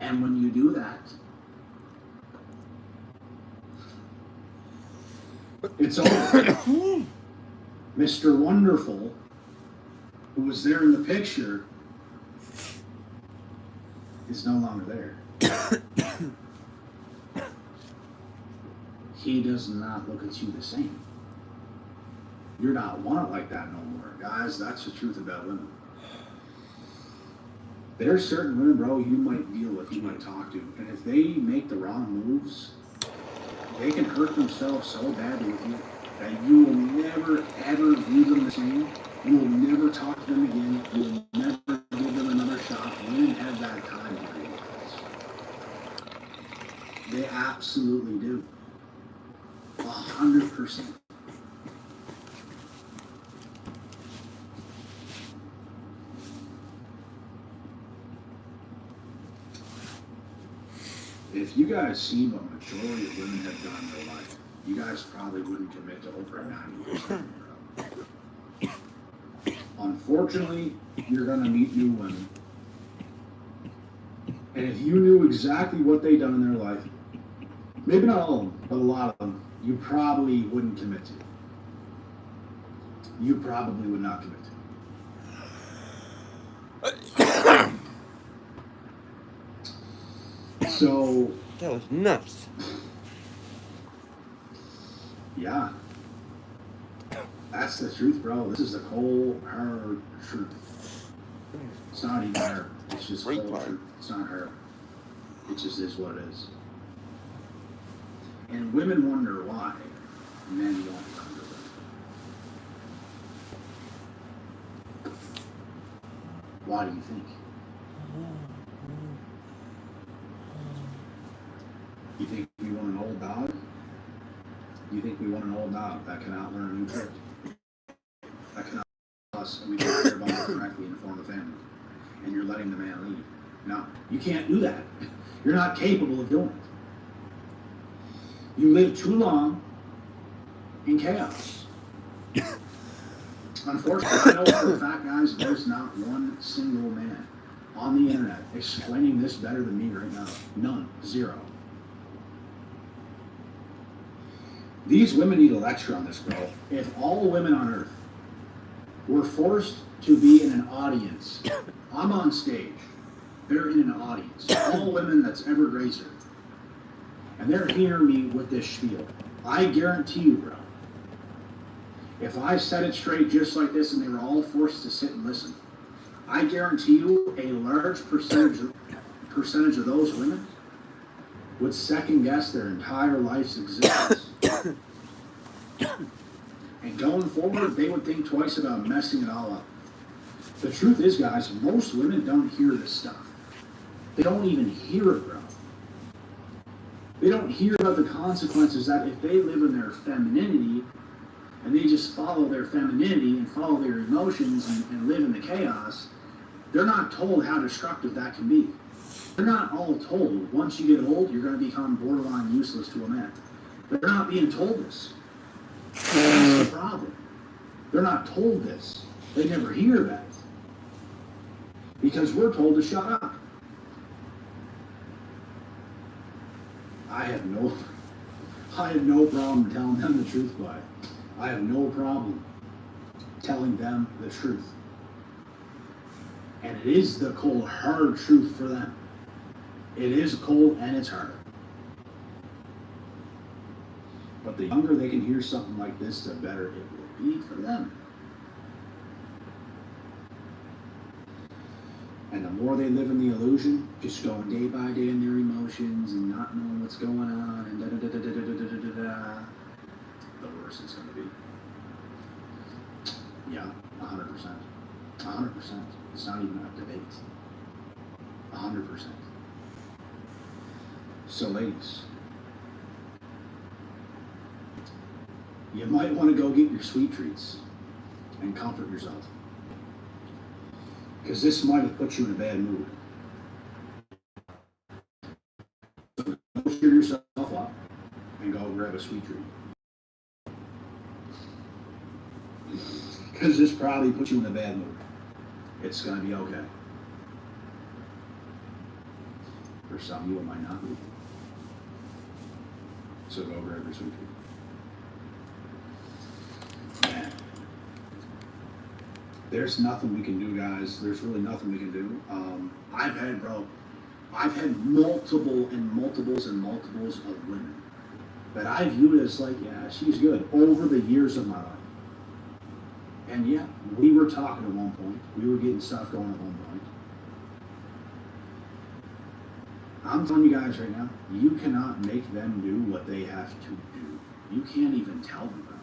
And when you do that, it's over. Mr. Wonderful, who was there in the picture, is no longer there. He does not look at you the same. You're not wanted like that no more. Guys, that's the truth about women. There are certain women, bro, you might deal with, you might talk to, and if they make the wrong moves, they can hurt themselves so badly with you that you will never, ever view them the same. You will never talk to them again. You will never give them another shot. Women have that time period. They absolutely do. 100%. If you guys see what majority of women have done in their life, you guys probably wouldn't commit to over 90%. Unfortunately, you're going to meet new women. And if you knew exactly what they'd done in their life, maybe not all of them, but a lot of them, you probably wouldn't commit to. You probably would not commit to. So, That was nuts. yeah. That's the truth, bro. This is the cold, hard truth. It's not even her. It's just cold truth. It's not her. It just is what it is. And women wonder why men won't come to them. Why do you think? You think we want an old dog? You think we want an old dog that cannot learn a new trick? That cannot us, and we don't care about it correctly and form a family. And you're letting the man lead. No, you can't do that. You're not capable of doing it. You live too long in chaos. Unfortunately, I know for a fact, guys, there's not one single man on the internet explaining this better than me right now. None. Zero. These women need a lecture on this, bro. If all women on earth were forced to be in an audience, I'm on stage, they're in an audience, all women that's ever graced her, and they're hearing me with this spiel, I guarantee you, bro, if I said it straight just like this and they were all forced to sit and listen, I guarantee you a large percentage of those women would second guess their entire life's existence. And going forward, they would think twice about messing it all up. The truth is, guys, most women don't hear this stuff. They don't even hear it, bro. They don't hear about the consequences that if they live in their femininity and they just follow their femininity and follow their emotions and live in the chaos, they're not told how destructive that can be. They're not all told, once you get old, you're going to become borderline useless to a man. They're not being told this. That's the problem. They're not told this. They never hear that. Because we're told to shut up. I have no problem telling them the truth, but I have no problem telling them the truth. And it is the cold, hard truth for them. It is cold and it's hard. But the younger they can hear something like this, the better it will be for them. And the more they live in the illusion, just going day by day in their emotions and not knowing what's going on and da-da-da-da-da-da-da-da-da, the worse it's going to be. Yeah, 100%. 100%. It's not even a debate. 100%. So ladies, you might want to go get your sweet treats and comfort yourself. Because this might have put you in a bad mood. So go cheer yourself up and go grab a sweet treat. Because this probably put you in a bad mood. It's going to be okay. For some of you, it might not be. So go grab your sweet treat. Man. There's nothing we can do, guys. There's really nothing we can do. I've had multiple and multiples and multiples of women that I viewed as like, yeah, she's good over the years of my life. And yeah, we were talking at one point. We were getting stuff going at one point. I'm telling you guys right now, you cannot make them do what they have to do. You can't even tell them that.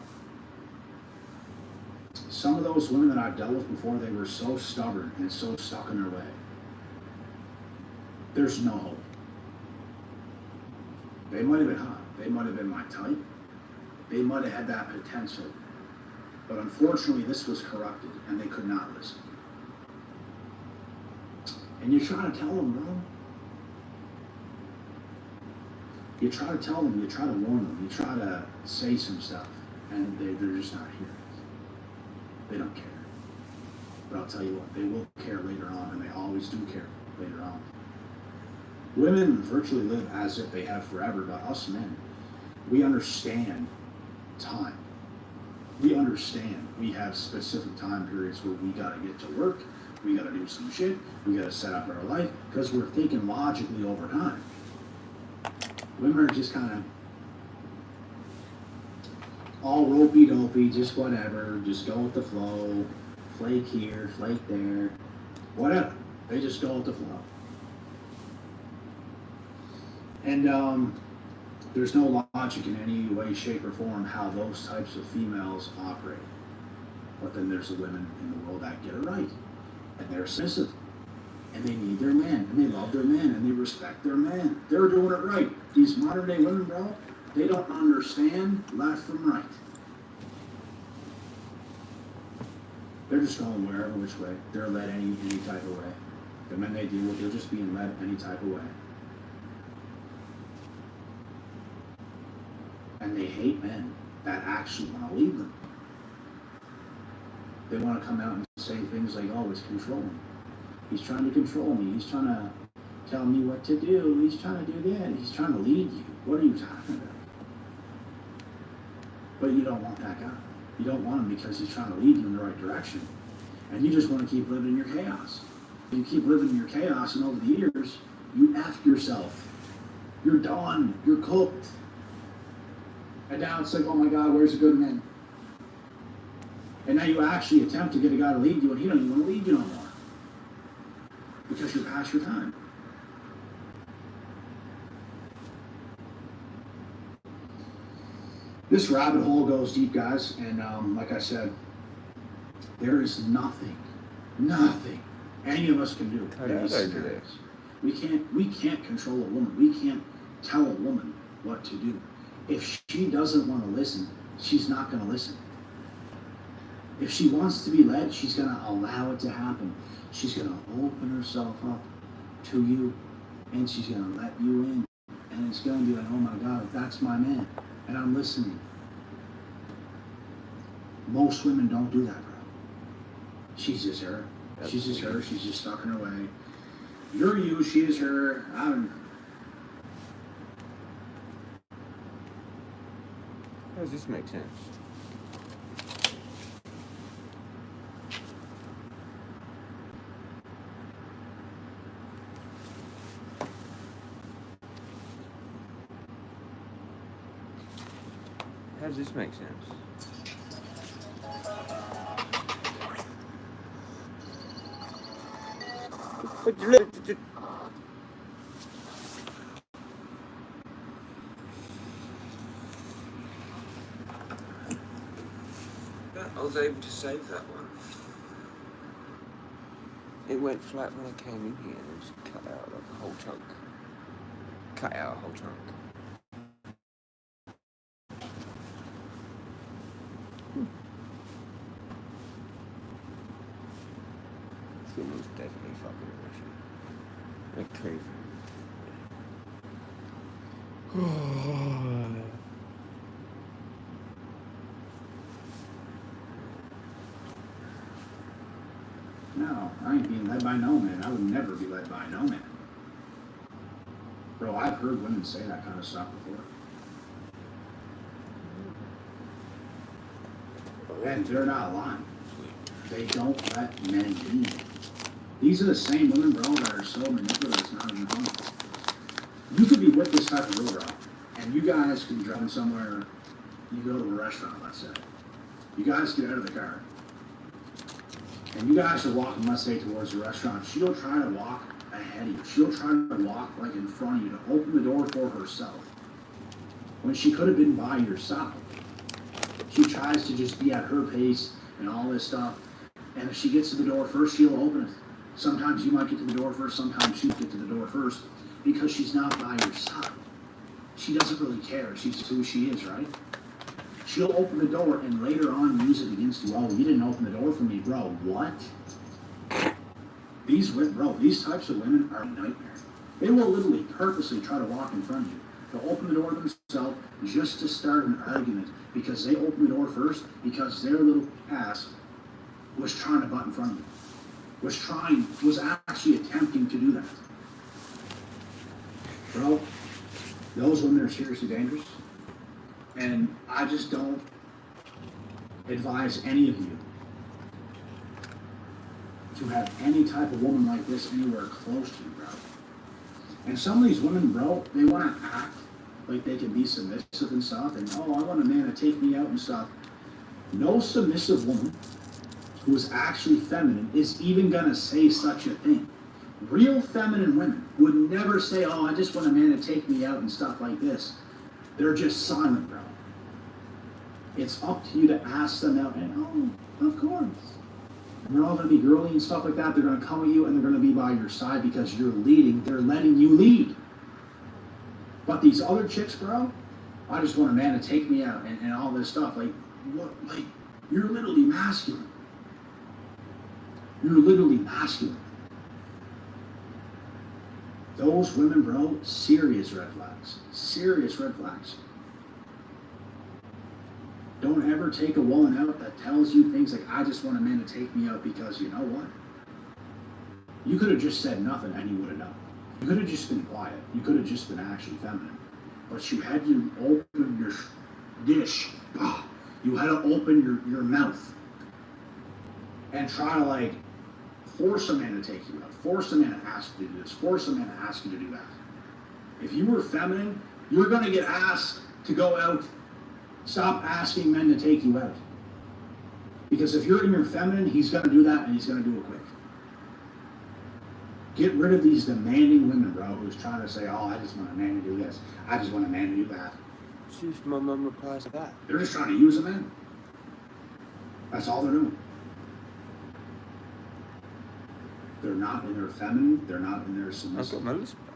Some of those women that I've dealt with before, they were so stubborn and so stuck in their way. There's no hope. They might have been hot. They might have been my type. They might have had that potential. But unfortunately, this was corrupted, and they could not listen. And you try to tell them, bro. You try to tell them, you try to warn them, you try to say some stuff, and they're just not hearing it. They don't care. But I'll tell you what, they will care later on, and they always do care later on. Women virtually live as if they have forever, but us men, we understand time. We understand we have specific time periods where we gotta get to work, we gotta do some shit, we gotta set up our life, because we're thinking logically over time. Women are just kind of all ropey-dopey, just whatever, just go with the flow, flake here, flake there, whatever. They just go with the flow. And there's no logic in any way, shape, or form how those types of females operate. But then there's the women in the world that get it right. And they're submissive. And they need their man. And they love their man. And they respect their man. They're doing it right. These modern day women, bro, they don't understand left from right. They're just going wherever, which way. They're led any type of way. The men they deal with, they're just being led any type of way. And they hate men that actually want to lead them. They want to come out and say things like, oh, it's controlling. He's trying to control me. He's trying to tell me what to do. He's trying to do that. He's trying to lead you. What are you talking about? But you don't want that guy. You don't want him because he's trying to lead you in the right direction. And you just want to keep living in your chaos. You keep living in your chaos, and over the years, you F yourself. You're done. You're cooked. And now it's like, oh my God, where's a good man? And now you actually attempt to get a guy to lead you, and he don't even want to lead you no more. Because you're past your time. This rabbit hole goes deep, guys, and like I said, there is nothing any of us can do in these scenarios. We can't control a woman. We can't tell a woman what to do. If she doesn't want to listen, she's not going to listen. If she wants to be led, she's going to allow it to happen. She's going to open herself up to you, and she's going to let you in. And it's going to be like, oh my God, that's my man. And I'm listening. Most women don't do that, bro. She's just her. She's just her. She's just stuck in her way. You're you, she is her. How does this make sense? How does this make sense? But you look. I was able to save that one. It went flat when I came in here and just cut out like a whole chunk. Cut out a whole chunk. This woman's definitely fucking Russian. They're crazy. No, I ain't being led by no man. I would never be led by no man. Bro, I've heard women say that kind of stuff before. And they're not lying. They don't let men lead. These are the same women, bro, that are so manipulative, it's not even funny. You could be with this type of girl, bro, and you guys can drive somewhere, you go to a restaurant, let's say. You guys get out of the car. And you guys are walking, let's say, towards the restaurant. She'll try to walk ahead of you. She'll try to walk, like, in front of you to open the door for herself. When she could have been by your side. She tries to just be at her pace and all this stuff. And if she gets to the door first, she'll open it. Sometimes you might get to the door first, sometimes she'll get to the door first. Because she's not by your side. She doesn't really care. She's just who she is, right? She'll open the door and later on use it against you. Oh, you didn't open the door for me, bro. What? These types of women are a nightmare. They will literally purposely try to walk in front of you. They'll open the door themselves just to start an argument because they opened the door first because their little ass was trying to butt in front of you. Was actually attempting to do that. Bro, those women are seriously dangerous. And I just don't advise any of you to have any type of woman like this anywhere close to you, bro. And some of these women, bro, they want to act like they can be submissive and stuff, and oh, I want a man to take me out and stuff. No submissive woman who is actually feminine is even going to say such a thing. Real feminine women would never say, oh, I just want a man to take me out and stuff like this. They're just silent, bro. It's up to you to ask them out, and oh, of course. And they're all going to be girly and stuff like that. They're going to come at you, and they're going to be by your side because you're leading. They're letting you lead. But these other chicks, bro, I just want a man to take me out and all this stuff. Like, what? Like, you're literally masculine. You're literally masculine. Those women, bro, serious red flags. Serious red flags. Don't ever take a woman out that tells you things like, I just want a man to take me out because you know what? You could have just said nothing and you would have known. You could have just been quiet. You could have just been actually feminine. But you had to open your dish. You had to open your mouth and try to, like, force a man to take you out. Force a man to ask you to do this. Force a man to ask you to do that. If you were feminine, you're going to get asked to go out. Stop asking men to take you out. Because if you're in your feminine, he's going to do that and he's going to do it quick. Get rid of these demanding women, bro, who's trying to say, oh, I just want a man to do this. I just want a man to do that. See if my mum replies to that. They're just trying to use a man. That's all they're doing. They're not in their feminine. They're not in their submissive. I've got my list back.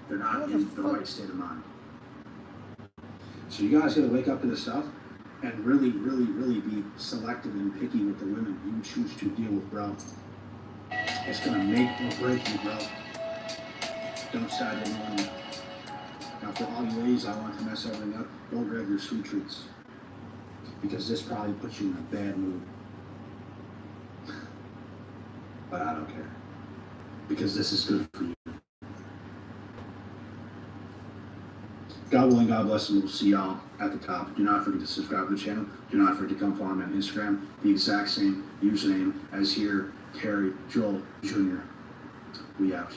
They're not in the right state of mind. So you guys got to wake up to this stuff and really, really, really be selective and picky with the women you choose to deal with, bro. It's gonna make or break you, bro. Don't side anyone. Now, for all you ladies, I want to mess everything up. Go grab your sweet treats, because this probably puts you in a bad mood. But I don't care, because this is good for you. God willing, God bless, and we'll see y'all at the top. Do not forget to subscribe to the channel. Do not forget to come follow me on Instagram. The exact same username as here, Terry Joel Jr. We out.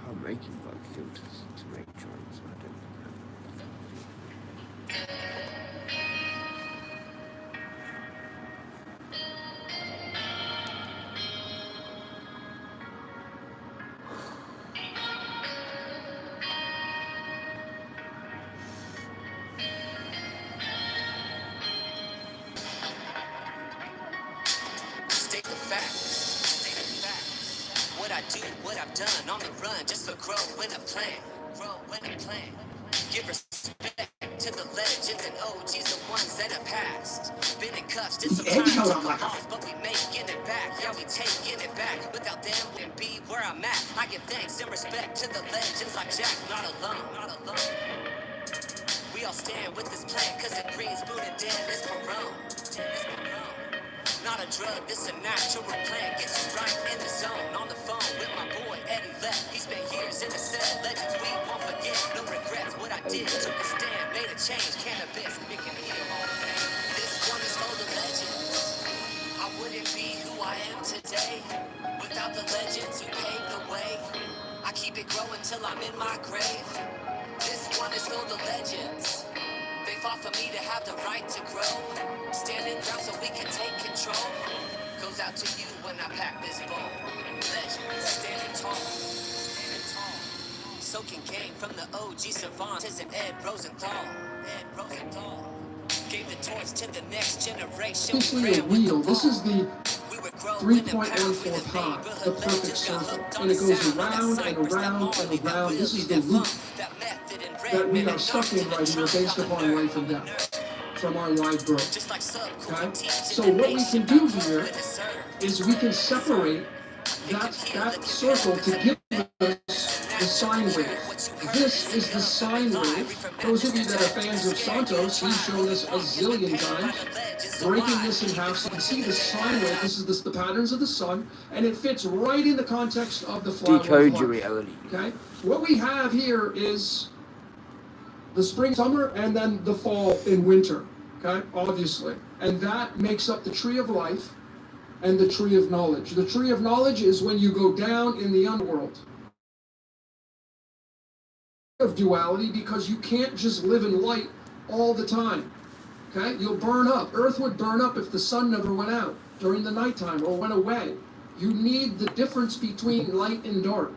I'm making like filters to make drawings. I don't know. State the facts. State the facts. What I do, what I've done on the run, just to grow when I plan. Grow when I plan. Give respect to the legends and OGs, the ones that have passed. Been in cuffs, did some time, took a loss, but we making it back. Yeah, we taking it back. Without them, wouldn't be where I'm at. I give thanks and respect to the legends like Jack, not alone, not alone. We all stand with this plan, cause it green's Buddha Den is Perone. Not a drug, this a natural plan. Gets you right in the zone. On the phone with my boy Eddie Left. He spent years in the cell. Legends we won't forget. No regrets. What I did, took a stand, made a change. Cannabis, it can heal all the pain. This one is for the legends. I wouldn't be who I am today without the legends who paved the way. I keep it growing till I'm in my grave. This one is for the legends. They fought for me to have the right to grow. Standing ground so we can take control. Goes out to you when I pack this bowl. Legends, standing tall. Standing tall. Soaking game from the OG savants and Ed Rosenthal. Ed Rosenthal. Gave the torch to the next generation. Basically a wheel. This is the 3.14 pod, the perfect circle. And it goes around and around and around. This is the loop that we are stuck in right here based upon life and death from our live growth. Okay? So what we can do here is we can separate that circle to give us the sine wave. This is the sine wave. Those of you that are fans of Santos, he's shown this a zillion times. Breaking this in half, so you can see the sine wave. This is the patterns of the sun, and it fits right in the context of the flower Decode of your life. reality. Okay? What we have here is the spring, summer, and then the fall and winter. Okay? Obviously. And that makes up the tree of life and the tree of knowledge. The tree of knowledge is when you go down in the underworld of duality, because you can't just live in light all the time. Okay? You'll burn up. Earth would burn up if the sun never went out during the nighttime or went away. You need the difference between light and dark.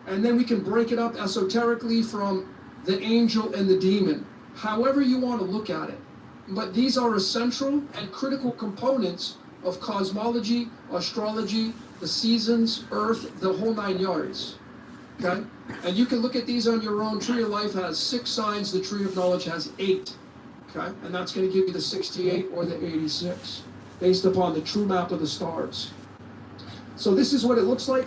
And then we can break it up esoterically from the angel and the demon, however you want to look at it. But these are essential and critical components of cosmology, astrology, the seasons, Earth, the whole 9 yards. Okay? And you can look at these on your own. Tree of Life has 6 signs. The Tree of Knowledge has 8. Okay? And that's going to give you the 68 or the 86, based upon the true map of the stars. So this is what it looks like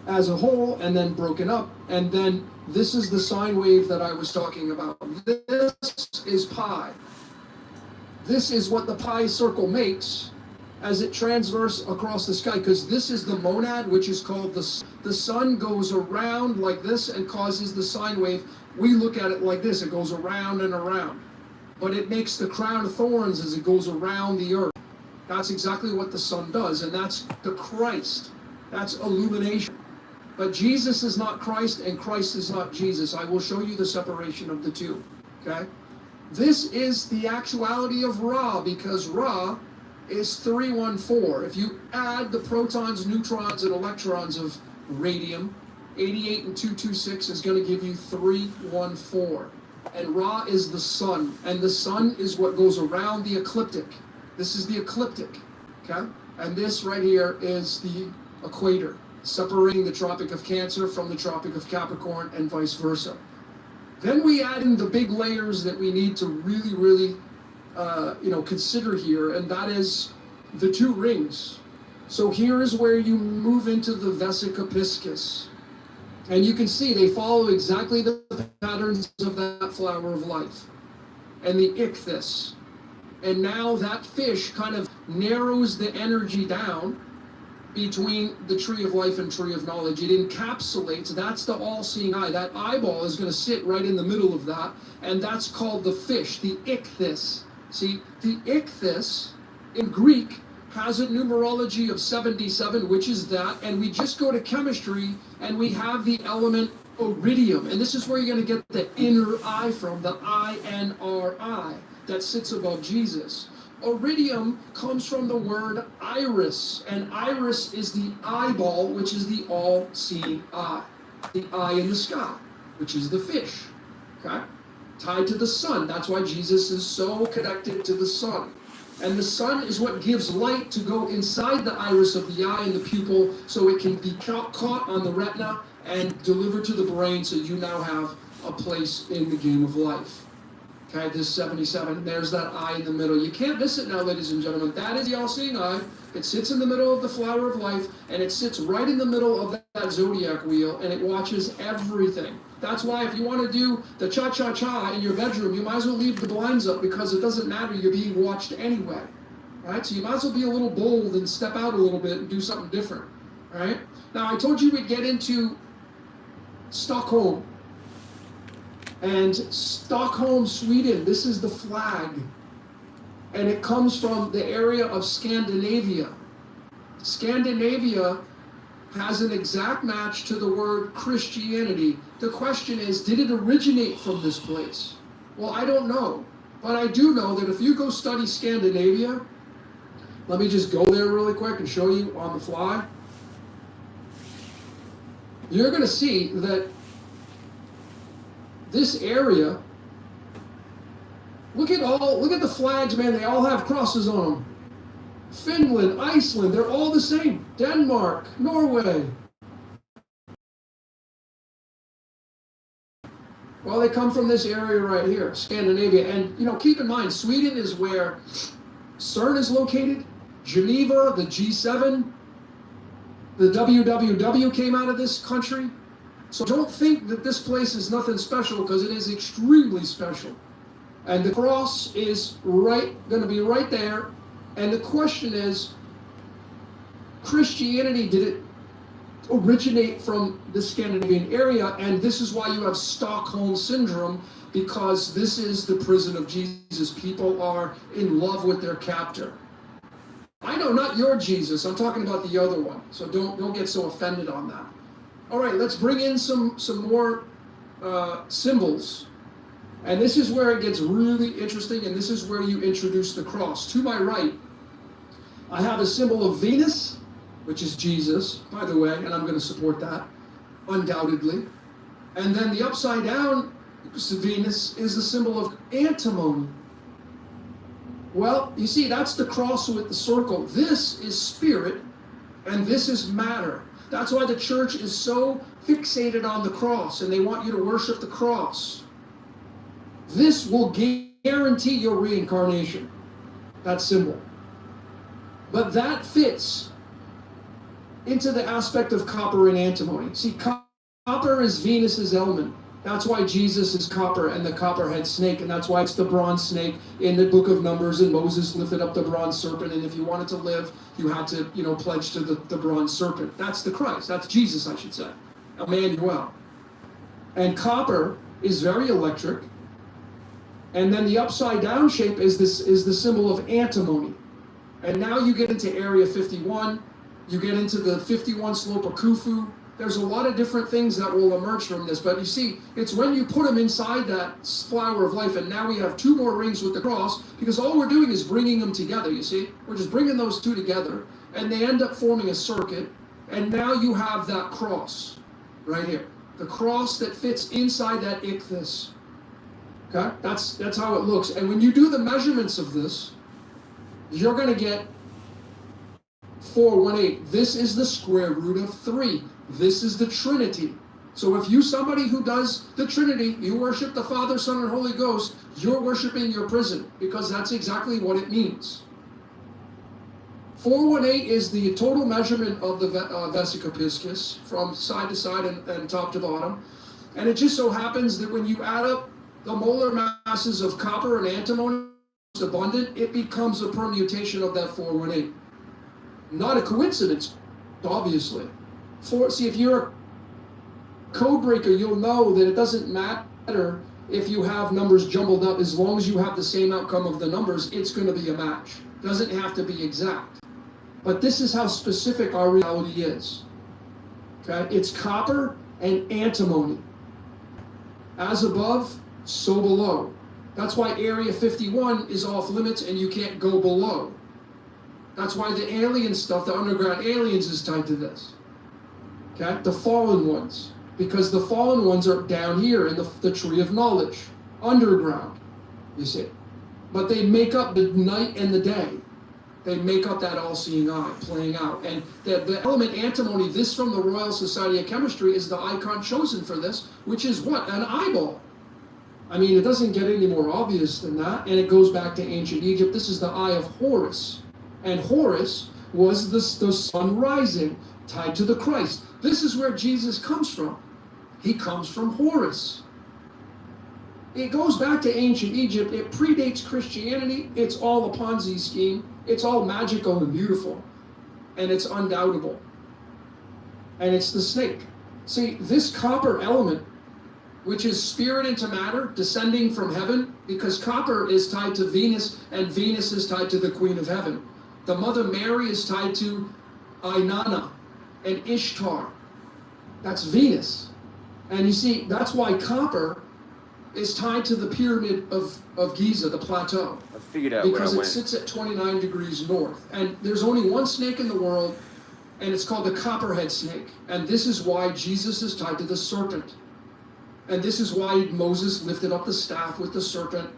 as a whole, and then broken up. And then this is the sine wave that I was talking about. This is pi. This is what the pi circle makes as it transverse across the sky, because this is the monad, which is called the sun goes around like this and causes the sine wave. We look at it like this. It goes around and around. But it makes the crown of thorns as it goes around the earth. That's exactly what the sun does, and that's the Christ. That's illumination. But Jesus is not Christ, and Christ is not Jesus. I will show you the separation of the two. Okay? This is the actuality of Ra, because Ra is 314. If you add the protons, neutrons, and electrons of radium, 88 and 226 is going to give you 314. And Ra is the sun, and the sun is what goes around the ecliptic. This is the ecliptic, okay? And this right here is the equator, separating the Tropic of Cancer from the Tropic of Capricorn and vice versa. Then we add in the big layers that we need to really, consider here, and that is the 2 rings. So here is where you move into the Vesica Piscis. And you can see they follow exactly the patterns of that flower of life. And the ichthys. And now that fish kind of narrows the energy down between the tree of life and tree of knowledge. It encapsulates, that's the all-seeing eye. That eyeball is going to sit right in the middle of that, and that's called the fish, the ichthys. See, the ichthys in Greek has a numerology of 77, which is that, and we just go to chemistry and we have the element iridium, and this is where you're going to get the inner eye from, the INRI that sits above Jesus. Iridium comes from the word iris, and iris is the eyeball, which is the all-seeing eye. The eye in the sky, which is the fish, okay? Tied to the sun. That's why Jesus is so connected to the sun. And the sun is what gives light to go inside the iris of the eye and the pupil, so it can be caught on the retina and delivered to the brain, so you now have a place in the game of life. Okay, this 77, there's that eye in the middle. You can't miss it now, ladies and gentlemen. That is the all-seeing eye. It sits in the middle of the flower of life, and it sits right in the middle of that zodiac wheel, and it watches everything. That's why if you want to do the cha-cha-cha in your bedroom, you might as well leave the blinds up, because it doesn't matter, you're being watched anyway. Right? So you might as well be a little bold and step out a little bit and do something different. Right? Now, I told you we'd get into Stockholm. And Stockholm, Sweden, this is the flag. And it comes from the area of Scandinavia. Scandinavia has an exact match to the word Christianity. The question is, did it originate from this place? Well, I don't know. But I do know that if you go study Scandinavia, let me just go there really quick and show you on the fly. You're going to see that this area, look at the flags, man. They all have crosses on them. Finland, Iceland, they're all the same. Denmark, Norway. Well, they come from this area right here, Scandinavia. And, keep in mind, Sweden is where CERN is located, Geneva, the G7, the WWW came out of this country. So don't think that this place is nothing special, because it is extremely special. And the cross is going to be right there. And the question is, Christianity, did it originate from the Scandinavian area? And this is why you have Stockholm Syndrome, because this is the prison of Jesus. People are in love with their captor. I know, not your Jesus. I'm talking about the other one. So don't get so offended on that. All right, let's bring in some more symbols. And this is where it gets really interesting, and this is where you introduce the cross. To my right, I have a symbol of Venus, which is Jesus, by the way, and I'm going to support that, undoubtedly. And then the upside down Venus is the symbol of antimony. Well, you see, that's the cross with the circle. This is spirit, and this is matter. That's why the church is so fixated on the cross, and they want you to worship the cross. This will guarantee your reincarnation, that symbol. But that fits into the aspect of copper and antimony. See, copper is Venus's element. That's why Jesus is copper and the copperhead snake, and that's why it's the bronze snake in the book of Numbers, and Moses lifted up the bronze serpent, and if you wanted to live, you had to, pledge to the bronze serpent. That's the Christ. That's Jesus, I should say. Emmanuel. And copper is very electric. And then the upside down shape is the symbol of antimony. And now you get into Area 51, you get into the 51 slope of Khufu. There's a lot of different things that will emerge from this, but you see, it's when you put them inside that flower of life, and now we have two more rings with the cross, because all we're doing is bringing them together, you see? We're just bringing those two together, and they end up forming a circuit, and now you have that cross right here. The cross that fits inside that ichthys. Okay? That's how it looks. And when you do the measurements of this, you're going to get 418. This is the square root of 3. This is the Trinity. So if you somebody who does the Trinity, you worship the Father, Son, and Holy Ghost, you're worshiping your prison, because that's exactly what it means. 418 is the total measurement of the vesica piscis from side to side and top to bottom. And it just so happens that when you add up the molar masses of copper and antimony is abundant, it becomes a permutation of that 418. Not a coincidence, obviously. See, if you're a code breaker, you'll know that it doesn't matter if you have numbers jumbled up. As long as you have the same outcome of the numbers, it's going to be a match. It doesn't have to be exact. But this is how specific our reality is. Okay? It's copper and antimony. As above, so below. That's why Area 51 is off limits and you can't go below. That's why the alien stuff, the underground aliens, is tied to this. Okay? The fallen ones. Because the fallen ones are down here in the tree of knowledge. Underground. You see. But they make up the night and the day. They make up that all-seeing eye, playing out. And the element antimony, this from the Royal Society of Chemistry, is the icon chosen for this, which is what? An eyeball. I mean, it doesn't get any more obvious than that. And it goes back to ancient Egypt. This is the eye of Horus. And Horus was the sun rising, tied to the Christ. This is where Jesus comes from. He comes from Horus. It goes back to ancient Egypt. It predates Christianity. It's all a Ponzi scheme. It's all magical and beautiful. And it's undoubtable. And it's the snake. See, this copper element, which is spirit into matter, descending from heaven, because copper is tied to Venus, and Venus is tied to the Queen of Heaven. The Mother Mary is tied to Inanna and Ishtar. That's Venus. And you see, that's why copper is tied to the pyramid of Giza, the plateau. I figured out because where I it went. sits at 29 degrees north. And there's only one snake in the world, and it's called the copperhead snake. And this is why Jesus is tied to the serpent. And this is why Moses lifted up the staff with the serpent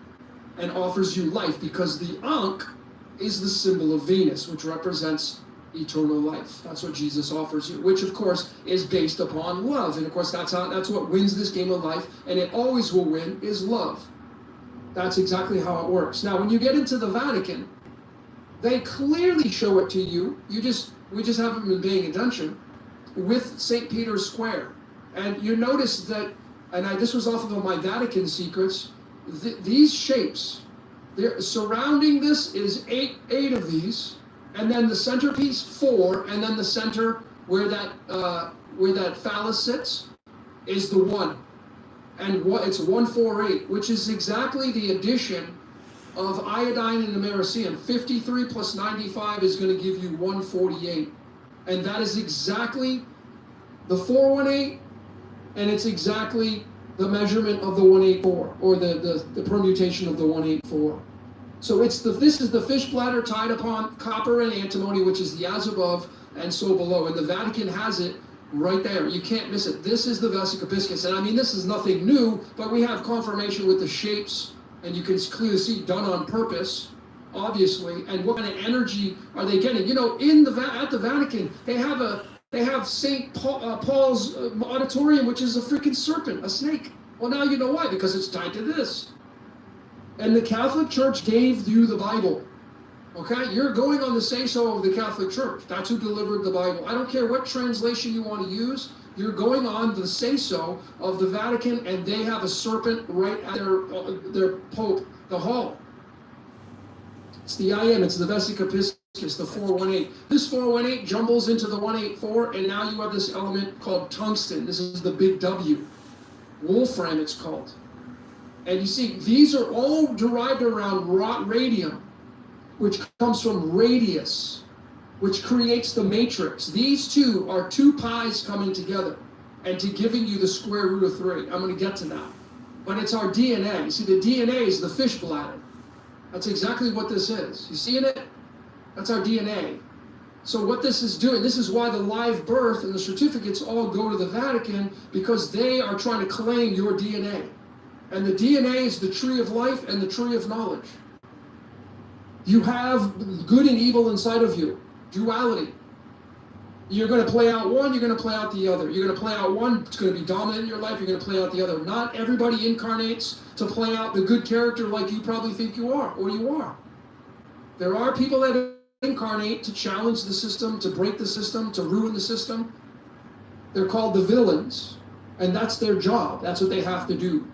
and offers you life, because the Ankh is the symbol of Venus, which represents eternal life. That's what Jesus offers you, which of course is based upon love. And of course that's what wins this game of life, and it always will win, is love. That's exactly how it works. Now when you get into the Vatican, they clearly show it to you. We just haven't been paying attention, with St. Peter's Square. And you notice that, this was off of my Vatican Secrets, these shapes, surrounding this is eight of these, and then the centerpiece 4, and then the center where that phallus sits is the 1. And it's 148, which is exactly the addition of iodine and americium. 53 plus 95 is going to give you 148. And that is exactly the 418, and it's exactly the measurement of the 184, or the permutation of the 184. So this is the fish bladder tied upon copper and antimony, which is the as above and so below. And the Vatican has it right there. You can't miss it. This is the Vesica Piscis. And I mean, this is nothing new, but we have confirmation with the shapes, and you can clearly see done on purpose, obviously. And what kind of energy are they getting? You know, at the Vatican, they have St. Paul's auditorium, which is a freaking serpent, a snake. Well, now you know why, because it's tied to this. And the Catholic Church gave you the Bible. Okay, you're going on the say-so of the Catholic Church. That's who delivered the Bible. I don't care what translation you want to use. You're going on the say-so of the Vatican, and they have a serpent right at their Pope, the Hall. It's the IM, it's the Vesica Piscis, the 418. This 418 jumbles into the 184, and now you have this element called tungsten. This is the big W. Wolfram, it's called. And you see, these are all derived around radium, which comes from radius, which creates the matrix. These two are 2 pi's coming together and to giving you the square root of 3. I'm going to get to that. But it's our DNA. You see, the DNA is the fish bladder. That's exactly what this is. You seeing it? That's our DNA. So what this is doing, this is why the live birth and the certificates all go to the Vatican, because they are trying to claim your DNA. And the DNA is the tree of life and the tree of knowledge. You have good and evil inside of you. Duality. You're going to play out one, you're going to play out the other. You're going to play out one, it's going to be dominant in your life, you're going to play out the other. Not everybody incarnates to play out the good character like you probably think you are, or you are. There are people that incarnate to challenge the system, to break the system, to ruin the system. They're called the villains, and that's their job. That's what they have to do.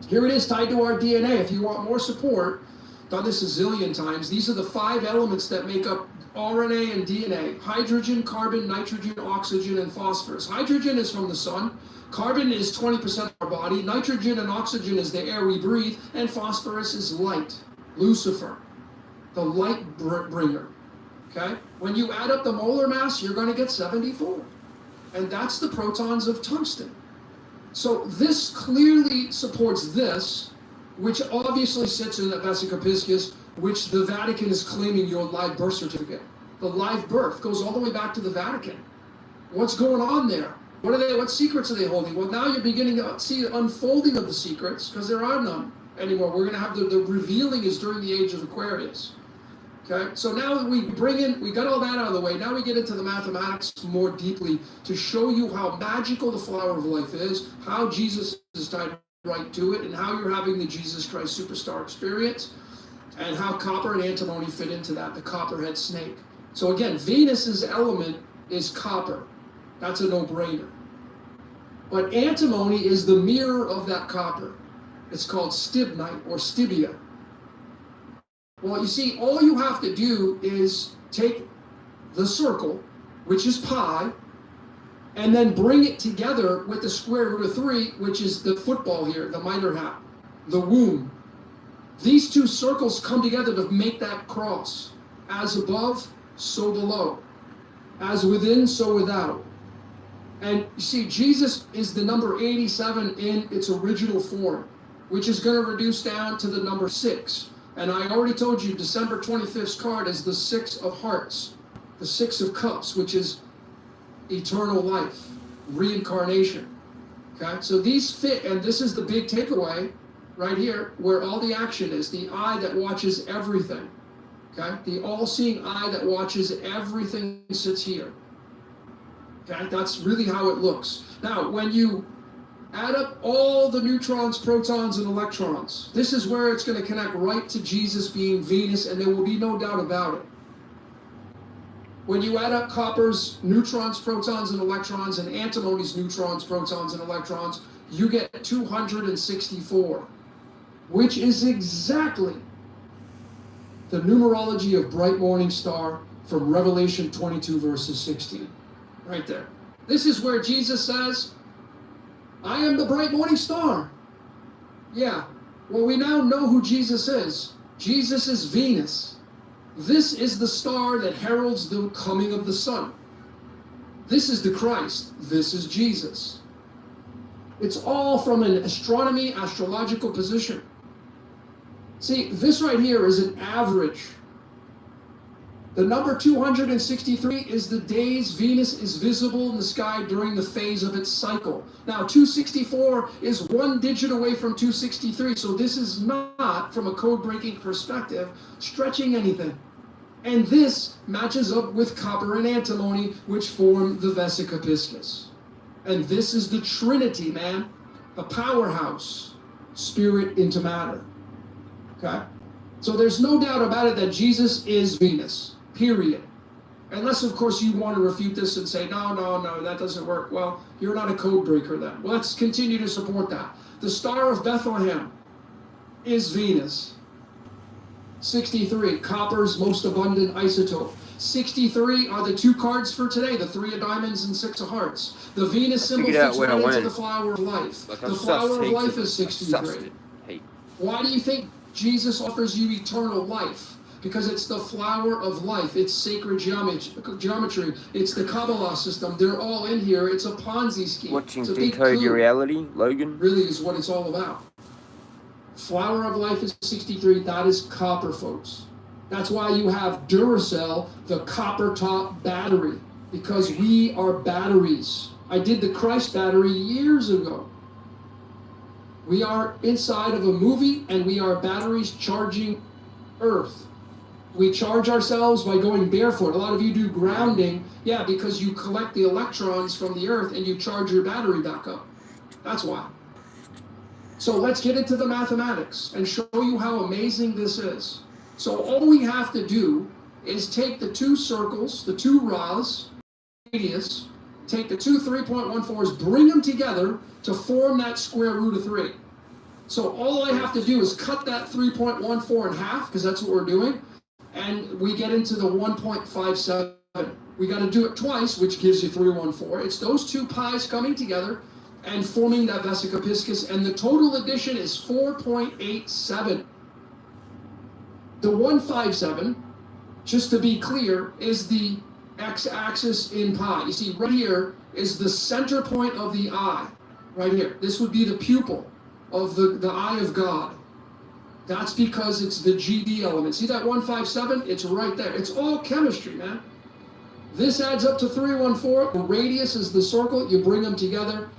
Here it is tied to our DNA. If you want more support, done this a zillion times. These are the 5 elements that make up RNA and DNA. Hydrogen, carbon, nitrogen, oxygen, and phosphorus. Hydrogen is from the sun. Carbon is 20% of our body. Nitrogen and oxygen is the air we breathe. And phosphorus is light. Lucifer, the light bringer. Okay? When you add up the molar mass, you're going to get 74. And that's the protons of tungsten. So this clearly supports this, which obviously sits in the Vesica Piscis, which the Vatican is claiming your live birth certificate. The live birth goes all the way back to the Vatican. What's going on there? What secrets are they holding? Well, now you're beginning to see the unfolding of the secrets, because there are none anymore. We're going to have the revealing is during the age of Aquarius. Okay, so now that we got all that out of the way, now we get into the mathematics more deeply to show you how magical the flower of life is, how Jesus is tied right to it, and how you're having the Jesus Christ superstar experience, and how copper and antimony fit into that, the copperhead snake. So again, Venus's element is copper. That's a no-brainer. But antimony is the mirror of that copper. It's called stibnite or stibia. Well, you see, all you have to do is take the circle, which is pi, and then bring it together with the square root of 3, which is the football here, the mitre hat, the womb. These 2 circles come together to make that cross. As above, so below. As within, so without. And you see, Jesus is the number 87 in its original form, which is going to reduce down to the number 6. And I already told you December 25th's card is the 6 of hearts, the 6 of cups, which is eternal life, reincarnation. Okay, so these fit, and this is the big takeaway right here, where all the action is, the eye that watches everything. Okay, the all-seeing eye that watches everything sits here. Okay, that's really how it looks. Now, when you add up all the neutrons, protons, and electrons, this is where it's going to connect right to Jesus being Venus, and there will be no doubt about it. When you add up copper's neutrons, protons, and electrons, and antimony's neutrons, protons, and electrons, you get 264, which is exactly the numerology of bright morning star from Revelation 22, verses 16. Right there. This is where Jesus says, I am the bright morning star. Yeah, well, we now know who Jesus is. Jesus is Venus. This is the star that heralds the coming of the sun. This is the Christ. This is Jesus. It's all from an astronomy, astrological position. See, this right here is an average. The number 263 is the days Venus is visible in the sky during the phase of its cycle. Now, 264 is one digit away from 263, so this is not, from a code-breaking perspective, stretching anything. And this matches up with copper and antimony, which form the vesica piscis. And this is the Trinity, man. The powerhouse, spirit into matter. Okay? So there's no doubt about it that Jesus is Venus, period. Unless, of course, you want to refute this and say, no, that doesn't work. Well, you're not a code breaker then. Well, let's continue to support that. The Star of Bethlehem is Venus. 63, copper's most abundant isotope. 63 are the two cards for today, the 3 of diamonds and 6 of hearts. The Venus symbol fits right into the flower of life. Like the flower of life is 63. Why do you think Jesus offers you eternal life? Because it's the flower of life. It's sacred geometry. It's the Kabbalah system. They're all in here. It's a Ponzi scheme. Watching Decode Your Reality, Logan. Really is what it's all about. Flower of life is 63. That is copper, folks. That's why you have Duracell, the copper top battery, because we are batteries. I did the Christ battery years ago. We are inside of a movie, and we are batteries charging Earth. We charge ourselves by going barefoot. A lot of you do grounding, yeah, because you collect the electrons from the Earth and you charge your battery back up. That's why. So let's get into the mathematics and show you how amazing this is. So all we have to do is take the two circles, the two ra's, radius, take the two 3.14s, bring them together to form that square root of 3. So all I have to do is cut that 3.14 in half, because that's what we're doing, and we get into the 1.57. We got to do it twice, which gives you 314. It's those two pi's coming together and forming that vesica piscis, and the total addition is 4.87. The 157, just to be clear, is the x-axis in pi. You see, right here is the center point of the eye. Right here. This would be the pupil of the eye of God. That's because it's the GD element. See that 157? It's right there. It's all chemistry, man. This adds up to 314. The radius is the circle. You bring them together,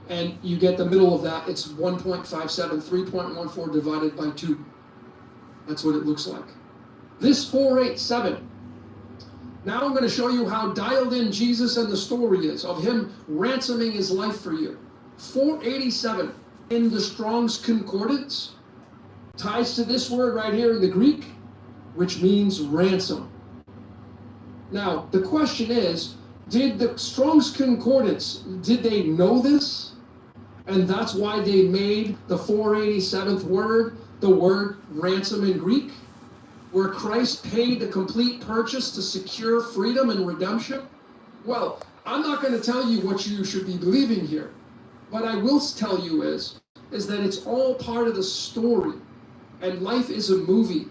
and you get the middle of that. It's 1.57, 3.14 divided by 2. That's what it looks like. This 487. Now I'm going to show you how dialed in Jesus and the story is of him ransoming his life for you. 487 in the Strong's Concordance ties to this word right here in the Greek, which means ransom. Now, the question is, did the Strong's Concordance, did they know this? And that's why they made the 487th word the word ransom in Greek, where Christ paid the complete purchase to secure freedom and redemption? Well, I'm not going to tell you what you should be believing here. What I will tell you is that it's all part of the story, and life is a movie.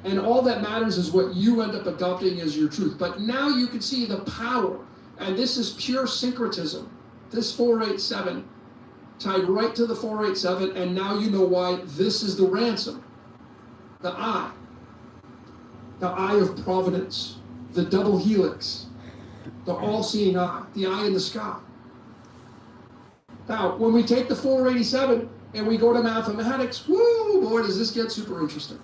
And all that matters is what you end up adopting as your truth. But now you can see the power, and this is pure syncretism. This 487 tied right to the 487, and now you know why this is the ransom. The eye of providence, the double helix, the all-seeing eye, the eye in the sky. Now, when we take the 487 and we go to mathematics, woo, boy, does this get super interesting.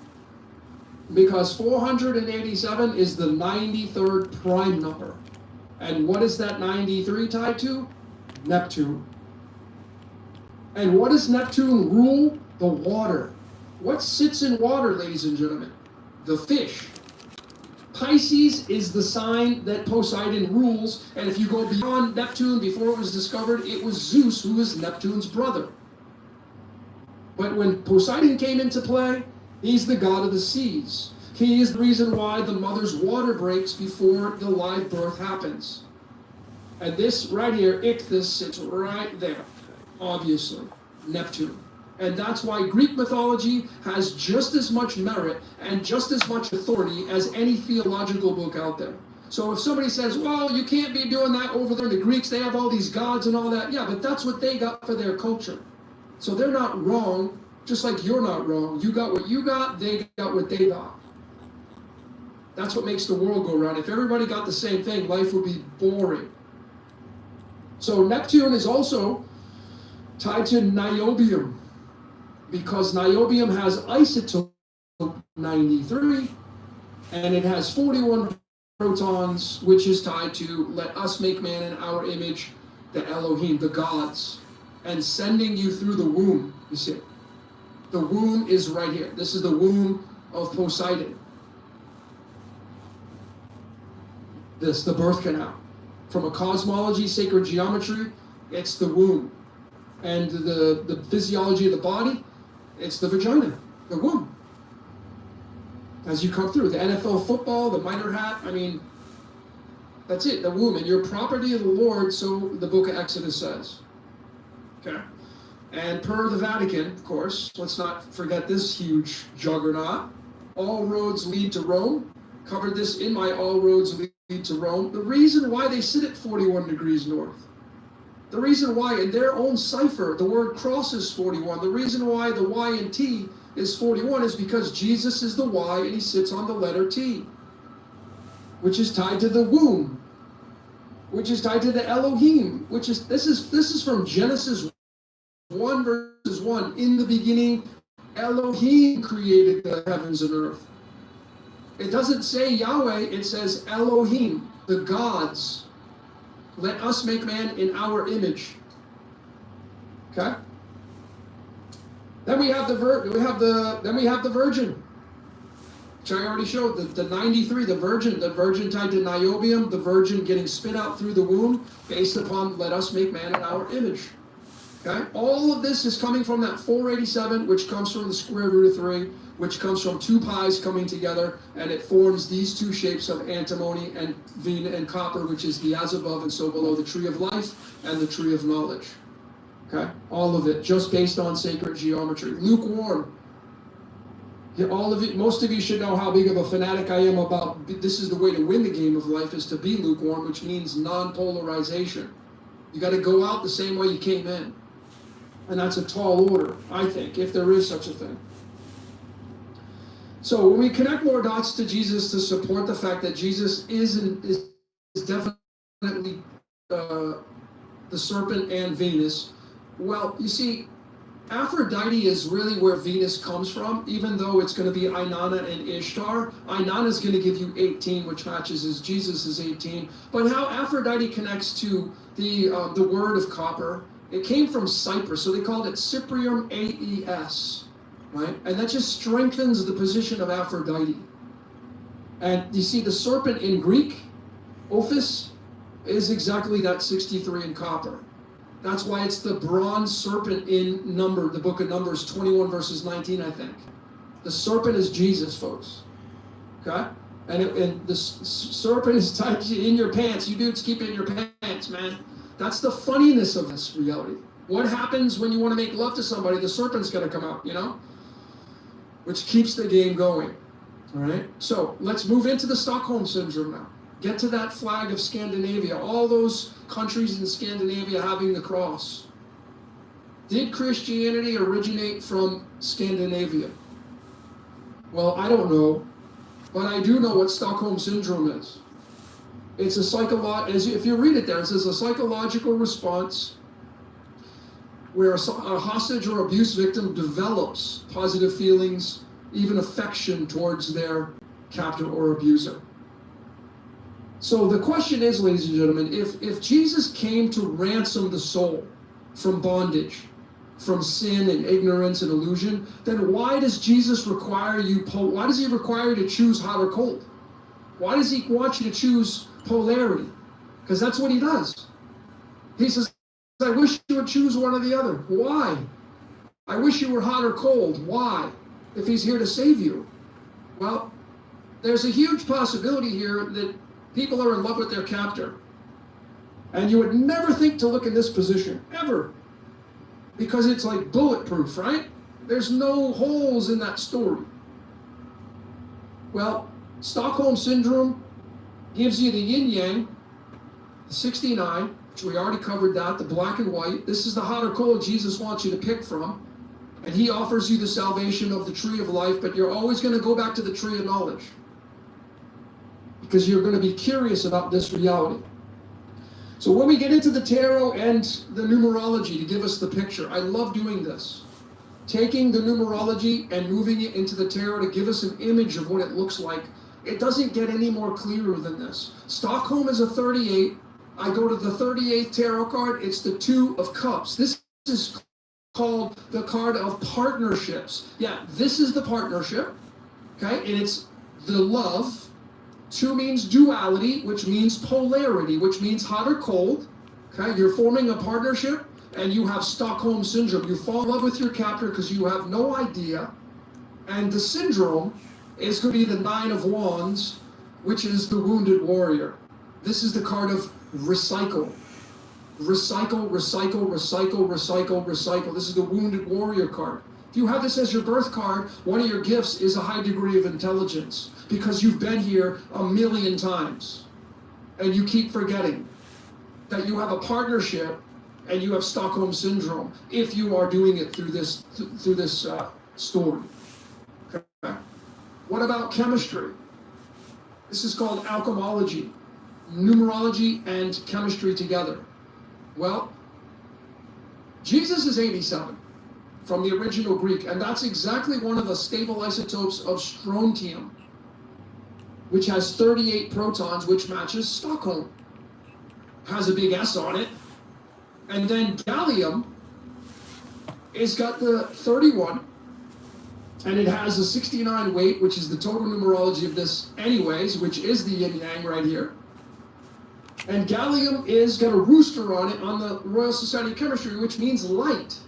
Because 487 is the 93rd prime number. And what is that 93 tied to? Neptune. And what does Neptune rule? The water. What sits in water, ladies and gentlemen? The fish. Pisces is the sign that Poseidon rules, and if you go beyond Neptune, before it was discovered, it was Zeus who was Neptune's brother. But when Poseidon came into play, he's the god of the seas. He is the reason why the mother's water breaks before the live birth happens. And this right here, Ichthys, sits right there, obviously, Neptune. And that's why Greek mythology has just as much merit and just as much authority as any theological book out there. So if somebody says, well, you can't be doing that over there, the Greeks, they have all these gods and all that. Yeah, but that's what they got for their culture. So they're not wrong, just like you're not wrong. You got what you got, they got what they got. That's what makes the world go round. If everybody got the same thing, life would be boring. So Neptune is also tied to niobium, because niobium has isotope 93, and it has 41 protons, which is tied to let us make man in our image, the Elohim, the gods, and sending you through the womb. You see, the womb is right here. This is the womb of Poseidon. This, the birth canal. From a cosmology, sacred geometry, it's the womb. And the physiology of the body, it's the vagina, the womb. As you come through, the NFL football, the minor hat, I mean, that's it, the womb. And you're property of the Lord, so the book of Exodus says. Okay? And per the Vatican, of course, let's not forget this huge juggernaut. All roads lead to Rome. Covered this in my All Roads Lead to Rome. The reason why they sit at 41 degrees north. The reason why in their own cipher the word cross is 41. The reason why the Y in T is 41 is because Jesus is the Y and he sits on the letter T, which is tied to the womb, which is tied to the Elohim, which is this is from Genesis 1 verses 1. In the beginning, Elohim created the heavens and earth. It doesn't say Yahweh, it says Elohim, the gods. Let us make man in our image. Okay? Then we have the virgin, which I already showed. The 93, the virgin tied to niobium, the virgin getting spit out through the womb, based upon let us make man in our image. Okay? All of this is coming from that 487, which comes from the square root of 3, which comes from two pies coming together, and it forms these two shapes of antimony and vena and copper, which is the as above and so below, the tree of life and the tree of knowledge. Okay? All of it, just based on sacred geometry. Lukewarm. All of it, most of you should know how big of a fanatic I am about, this is the way to win the game of life, is to be lukewarm, which means non-polarization. You got to go out the same way you came in. And that's a tall order, I think, if there is such a thing. So when we connect more dots to Jesus to support the fact that Jesus is definitely the serpent and Venus, well, you see, Aphrodite is really where Venus comes from, even though it's going to be Inanna and Ishtar. Inanna is going to give you 18, which matches as Jesus is 18. But how Aphrodite connects to the word of copper, it came from Cyprus, so they called it Cyprium AES. Right? And that just strengthens the position of Aphrodite. And you see the serpent in Greek, Ophis, is exactly that 63 in copper. That's why it's the bronze serpent in the book of Numbers 21 verses 19, I think. The serpent is Jesus, folks. Okay? And the serpent is tied in your pants. You dudes keep it in your pants, man. That's the funniness of this reality. What happens when you want to make love to somebody? The serpent's going to come out, you know? Which keeps the game going. All right? So let's move into the Stockholm Syndrome now. Get to that flag of Scandinavia. All those countries in Scandinavia having the cross. Did Christianity originate from Scandinavia? Well, I don't know. But I do know what Stockholm Syndrome is. It's a if you read it there, it says a psychological response where a hostage or abuse victim develops positive feelings, even affection towards their captor or abuser. So the question is, ladies and gentlemen, if Jesus came to ransom the soul from bondage, from sin and ignorance and illusion, then why does Jesus require you to choose hot or cold? Why does he want you to choose polarity? Because that's what he does. He says, I wish you would choose one or the other. Why? I wish you were hot or cold. Why? If he's here to save you. Well, there's a huge possibility here that people are in love with their captor. And you would never think to look in this position, ever. Because it's like bulletproof, right? There's no holes in that story. Well, Stockholm Syndrome gives you the yin-yang, the 69, which we already covered that, the black and white. This is the hot or cold Jesus wants you to pick from. And he offers you the salvation of the tree of life, but you're always going to go back to the tree of knowledge. Because you're going to be curious about this reality. So when we get into the tarot and the numerology to give us the picture, I love doing this. Taking the numerology and moving it into the tarot to give us an image of what it looks like. It doesn't get any more clearer than this. Stockholm is a 38. I go to the 38th tarot card. It's the Two of Cups. This is called the card of partnerships. Yeah, this is the partnership. Okay, and it's the love. 2 means duality, which means polarity, which means hot or cold. Okay, you're forming a partnership and you have Stockholm Syndrome. You fall in love with your captor because you have no idea. And the syndrome is going to be the 9 of Wands, which is the wounded warrior. This is the card of recycle. Recycle, recycle, recycle, recycle, recycle. This is the wounded warrior card. If you have this as your birth card, one of your gifts is a high degree of intelligence because you've been here a million times and you keep forgetting that you have a partnership and you have Stockholm Syndrome if you are doing it through this story. Okay. What about chemistry? This is called alchemology, numerology and chemistry together. Well, Jesus is 87 from the original Greek, and that's exactly one of the stable isotopes of strontium, which has 38 protons, which matches Stockholm. Has a big S on it. And then gallium is got the 31, and it has a 69 weight, which is the total numerology of this anyways, which is the yin-yang right here. And gallium is got a rooster on it on the Royal Society of Chemistry, which means light.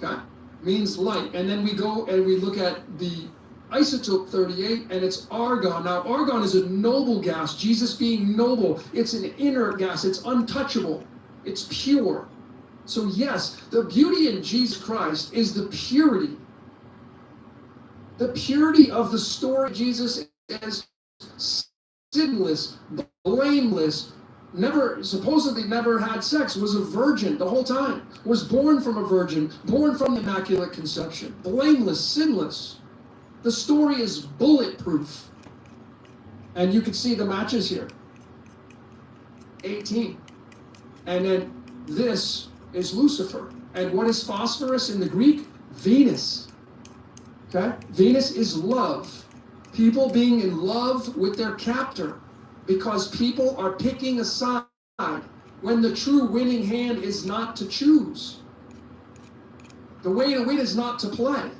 Okay? Means light. And then we go and we look at the isotope 38, and it's argon. Now, argon is a noble gas. Jesus being noble. It's an inert gas. It's untouchable. It's pure. So yes, the beauty in Jesus Christ is the purity. The purity of the story of Jesus is sinless, blameless, supposedly never had sex, was a virgin the whole time, was born from a virgin, born from the Immaculate Conception, blameless, sinless. The story is bulletproof. And you can see the matches here. 18. And then this is Lucifer. And what is phosphorus in the Greek? Venus. Okay? Venus is love. People being in love with their captor because people are picking a side when the true winning hand is not to choose. The way to win is not to play.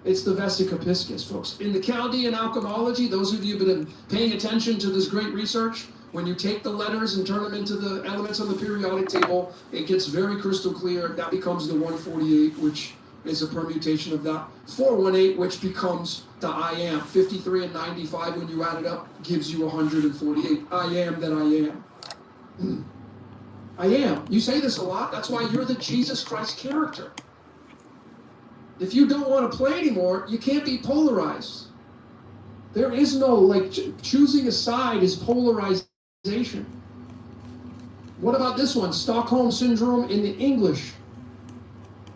It's the Vesica Piscis, folks. In the Chaldean alchemology, those of you who have been paying attention to this great research, when you take the letters and turn them into the elements on the periodic table, it gets very crystal clear. That becomes the 148, which is a permutation of that. 418, which becomes the I am. 53 and 95, when you add it up, gives you 148. I am that I am. I am. You say this a lot. That's why you're the Jesus Christ character. If you don't want to play anymore, you can't be polarized. There is no, choosing a side is polarization. What about this one? Stockholm Syndrome in the English.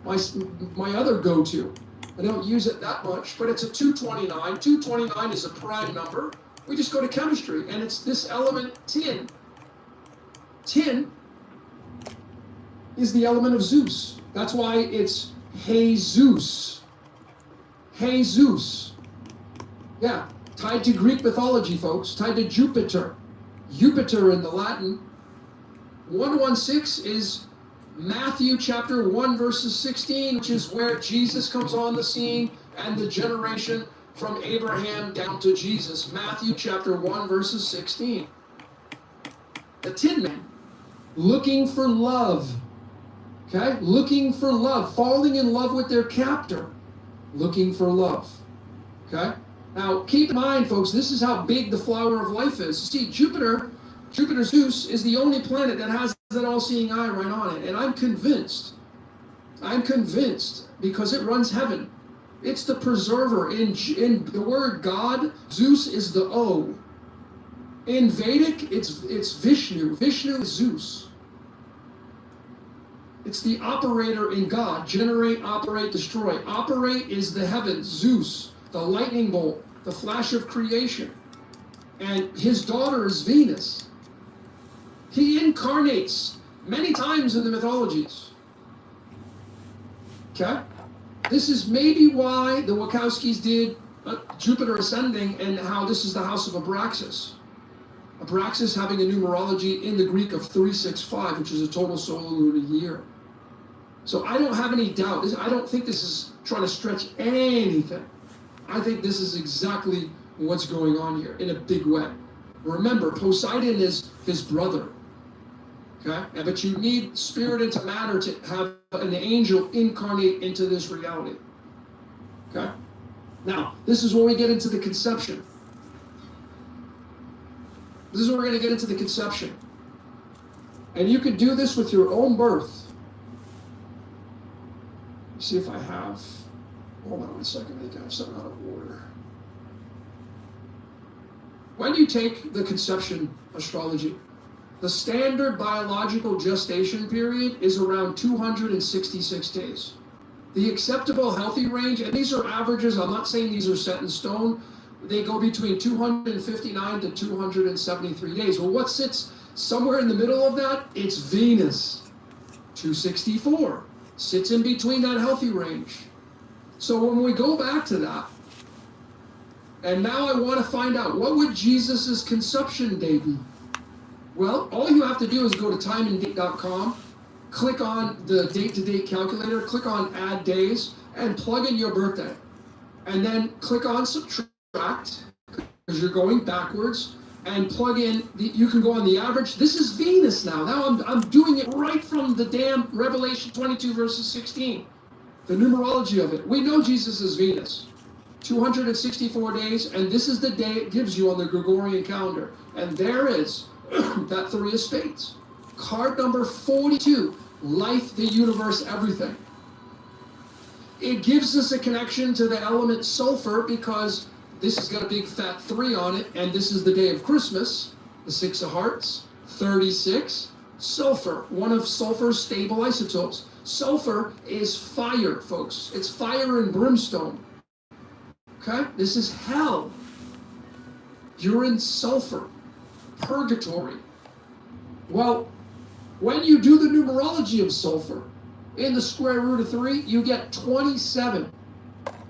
My other go-to. I don't use it that much, but it's a 229. 229 is a prime number. We just go to chemistry, and it's this element tin. Tin is the element of Zeus. That's why it's Jesus. Jesus. Yeah, tied to Greek mythology, folks. Tied to Jupiter. Jupiter in the Latin. 116 is Matthew chapter 1 verses 16, which is where Jesus comes on the scene and the generation from Abraham down to Jesus. Matthew chapter 1, verses 16. The Tin Man, looking for love. Okay? Looking for love. Falling in love with their captor. Looking for love. Okay? Now, keep in mind, folks, this is how big the flower of life is. See, Jupiter Zeus, is the only planet that has that all-seeing eye right on it. And I'm convinced, because it runs heaven. It's the preserver. In the word God, Zeus is the O. In Vedic, it's Vishnu. Vishnu is Zeus. It's the operator in God. Generate, operate, destroy. Operate is the heavens, Zeus, the lightning bolt, the flash of creation. And his daughter is Venus. He incarnates many times in the mythologies. Okay? This is maybe why the Wachowskis did Jupiter ascending, and how this is the house of Abraxas. Abraxas having a numerology in the Greek of 365, which is a total solar lunar year. So I don't have any doubt. I don't think this is trying to stretch anything. I think this is exactly what's going on here in a big way. Remember, Poseidon is his brother. Okay? But you need spirit into matter to have an angel incarnate into this reality. Okay? Now, this is where we get into the conception. This is where we're going to get into the conception. And you can do this with your own birth. Let's see if I have. Hold on 1 second. I think I have something out of order. When you take the conception astrology, the standard biological gestation period is around 266 days. The acceptable healthy range, and these are averages, I'm not saying these are set in stone, they go between 259 to 273 days. Well, what sits somewhere in the middle of that? It's Venus. 264 sits in between that healthy range. So when we go back to that, and now I want to find out, what would Jesus' conception day be? Well, all you have to do is go to timeanddate.com, click on the date-to-date calculator, click on add days, and plug in your birthday. And then click on subtract, because you're going backwards, and plug in, you can go on the average. This is Venus now. Now I'm doing it right from the damn Revelation 22 verses 16. The numerology of it. We know Jesus is Venus. 264 days, and this is the day it gives you on the Gregorian calendar. And there is that 3 of spades. Card number 42, life, the universe, everything. It gives us a connection to the element sulfur, because this has got a big fat 3 on it, and this is the day of Christmas, the 6 of hearts, 36, sulfur, one of sulfur's stable isotopes. Sulfur is fire, folks. It's fire and brimstone. Okay? This is hell. You're in sulfur. Purgatory. Well, when you do the numerology of sulfur, in the square root of 3, you get 27.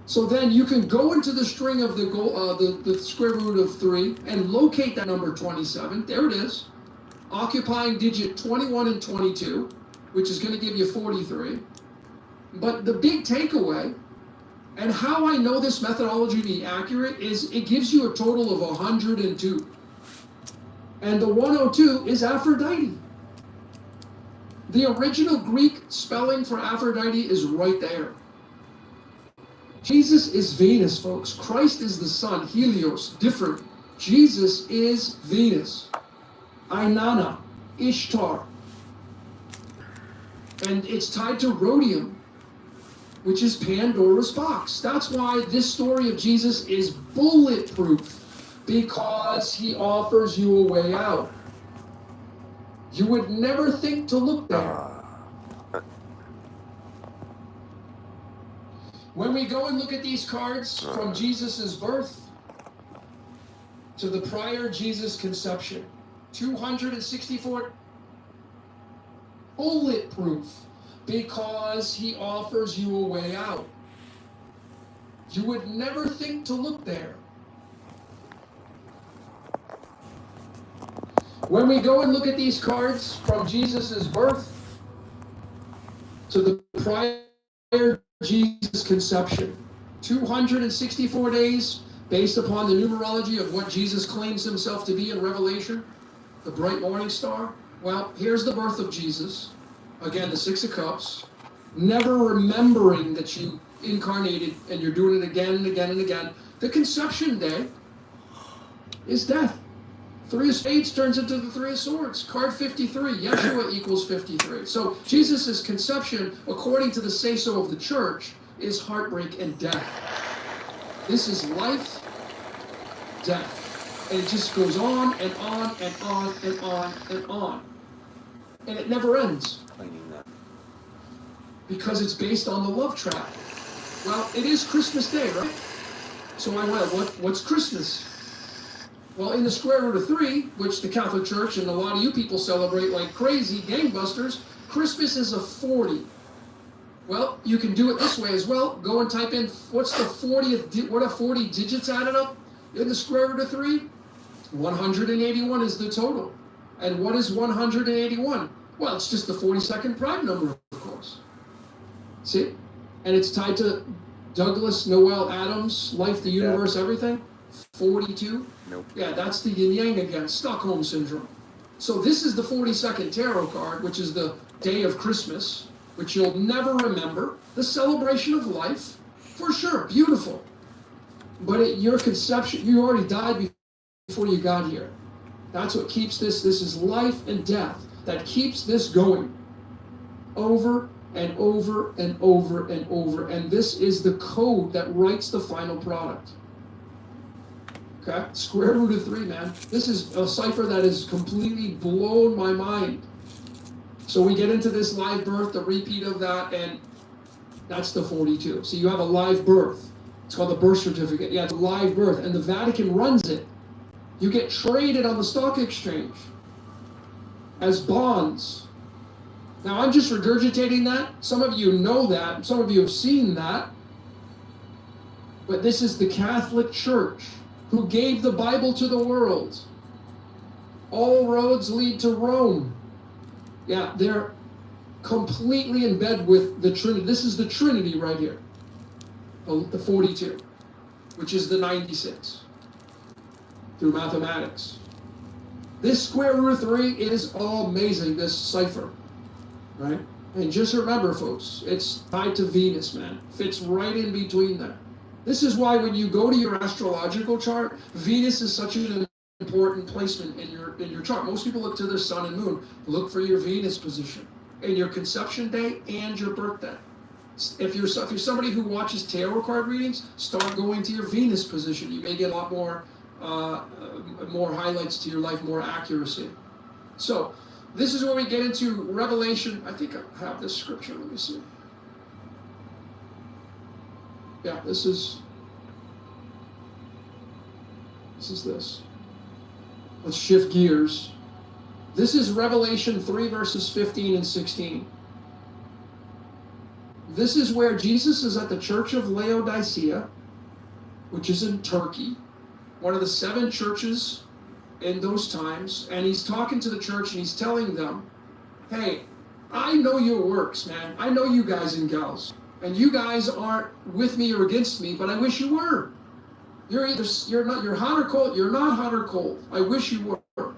So then you can go into the string of the square root of 3 and locate that number 27. There it is. Occupying digit 21 and 22, which is going to give you 43. But the big takeaway, and how I know this methodology to be accurate, is it gives you a total of 102. And the 102 is Aphrodite. The original Greek spelling for Aphrodite is right there. Jesus is Venus, folks. Christ is the sun, Helios, different. Jesus is Venus. Inanna, Ishtar. And it's tied to rhodium, which is Pandora's box. That's why this story of Jesus is bulletproof, because he offers you a way out. You would never think to look there. When we go and look at these cards from Jesus' birth to the prior Jesus conception, 264, bulletproof, because he offers you a way out. You would never think to look there. When we go and look at these cards from Jesus' birth to the prior Jesus conception, 264 days based upon the numerology of what Jesus claims himself to be in Revelation, the bright morning star. Well, here's the birth of Jesus. Again, the Six of Cups. Never remembering that you incarnated and you're doing it again and again and again. The conception day is death. Three of Spades turns into the Three of Swords. Card 53. Yeshua equals 53. So Jesus' conception, according to the say-so of the church, is heartbreak and death. This is life, death. And it just goes on and on and on and on and on. And it never ends. Because it's based on the love trap. Well, it is Christmas Day, right? So I went, what's Christmas? Well, in the square root of 3, which the Catholic Church and a lot of you people celebrate like crazy gangbusters, Christmas is a 40. Well, you can do it this way as well. Go and type in, what's the 40th, what are 40 digits added up in the square root of 3? 181 is the total. And what is 181? Well, it's just the 42nd prime number, of course. See? And it's tied to Douglas Noel Adams, Life, the Universe, Everything. 42? Nope. Yeah, that's the yin yang again, Stockholm Syndrome. So this is the 42nd tarot card, which is the day of Christmas, which you'll never remember. The celebration of life, for sure, beautiful. But at your conception, you already died before you got here. That's what keeps this is life and death that keeps this going over and over and over and over. And this is the code that writes the final product. Okay, square root of 3, man. This is a cipher that has completely blown my mind. So we get into this live birth, the repeat of that, and that's the 42. So you have a live birth. It's called the birth certificate. Yeah, it's a live birth, and the Vatican runs it. You get traded on the stock exchange as bonds. Now, I'm just regurgitating that. Some of you know that. Some of you have seen that. But this is the Catholic Church who gave the Bible to the world. All roads lead to Rome. Yeah, they're completely in bed with the Trinity. This is the Trinity right here. The 42, which is the 96 through mathematics. This square root of 3 is amazing, this cipher, right? And just remember, folks, it's tied to Venus, man. Fits right in between there. This is why when you go to your astrological chart, Venus is such an important placement in your chart. Most people look to their sun and moon. Look for your Venus position in your conception day and your birthday. If you're somebody who watches tarot card readings, start going to your Venus position. You may get a lot more highlights to your life, more accuracy. So this is where we get into Revelation. I think I have this scripture. Let me see. Yeah, this is this. Let's shift gears. This is Revelation 3 verses 15 and 16. This is where Jesus is at the Church of Laodicea, which is in Turkey, one of the 7 churches in those times, and he's talking to the church and he's telling them, hey, I know your works, man. I know you guys and gals. And you guys aren't with me or against me, but I wish you were. You're hot or cold. You're not hot or cold. I wish you were.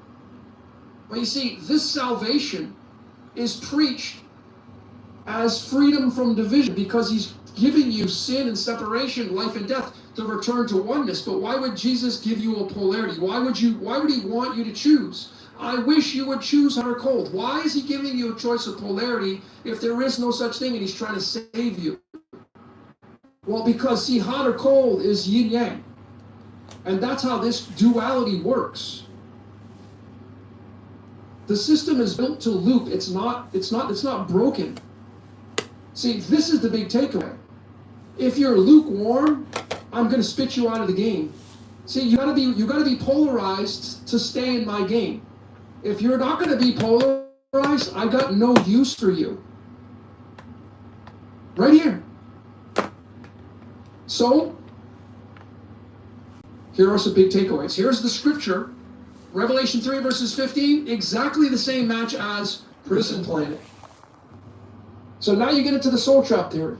But you see, this salvation is preached as freedom from division because he's giving you sin and separation, life and death, to return to oneness. But why would Jesus give you a polarity? Why would he want you to choose? I wish you would choose hot or cold. Why is he giving you a choice of polarity if there is no such thing and he's trying to save you? Well, because see, hot or cold is yin yang. And that's how this duality works. The system is built to loop. It's not broken. See, this is the big takeaway. If you're lukewarm, I'm going to spit you out of the game. See, you got to be polarized to stay in my game. If you're not going to be polarized, I got no use for you. Right here. So, here are some big takeaways. Here's the scripture. Revelation 3 verses 15, exactly the same match as Prison Planet. So now you get into the soul trap theory.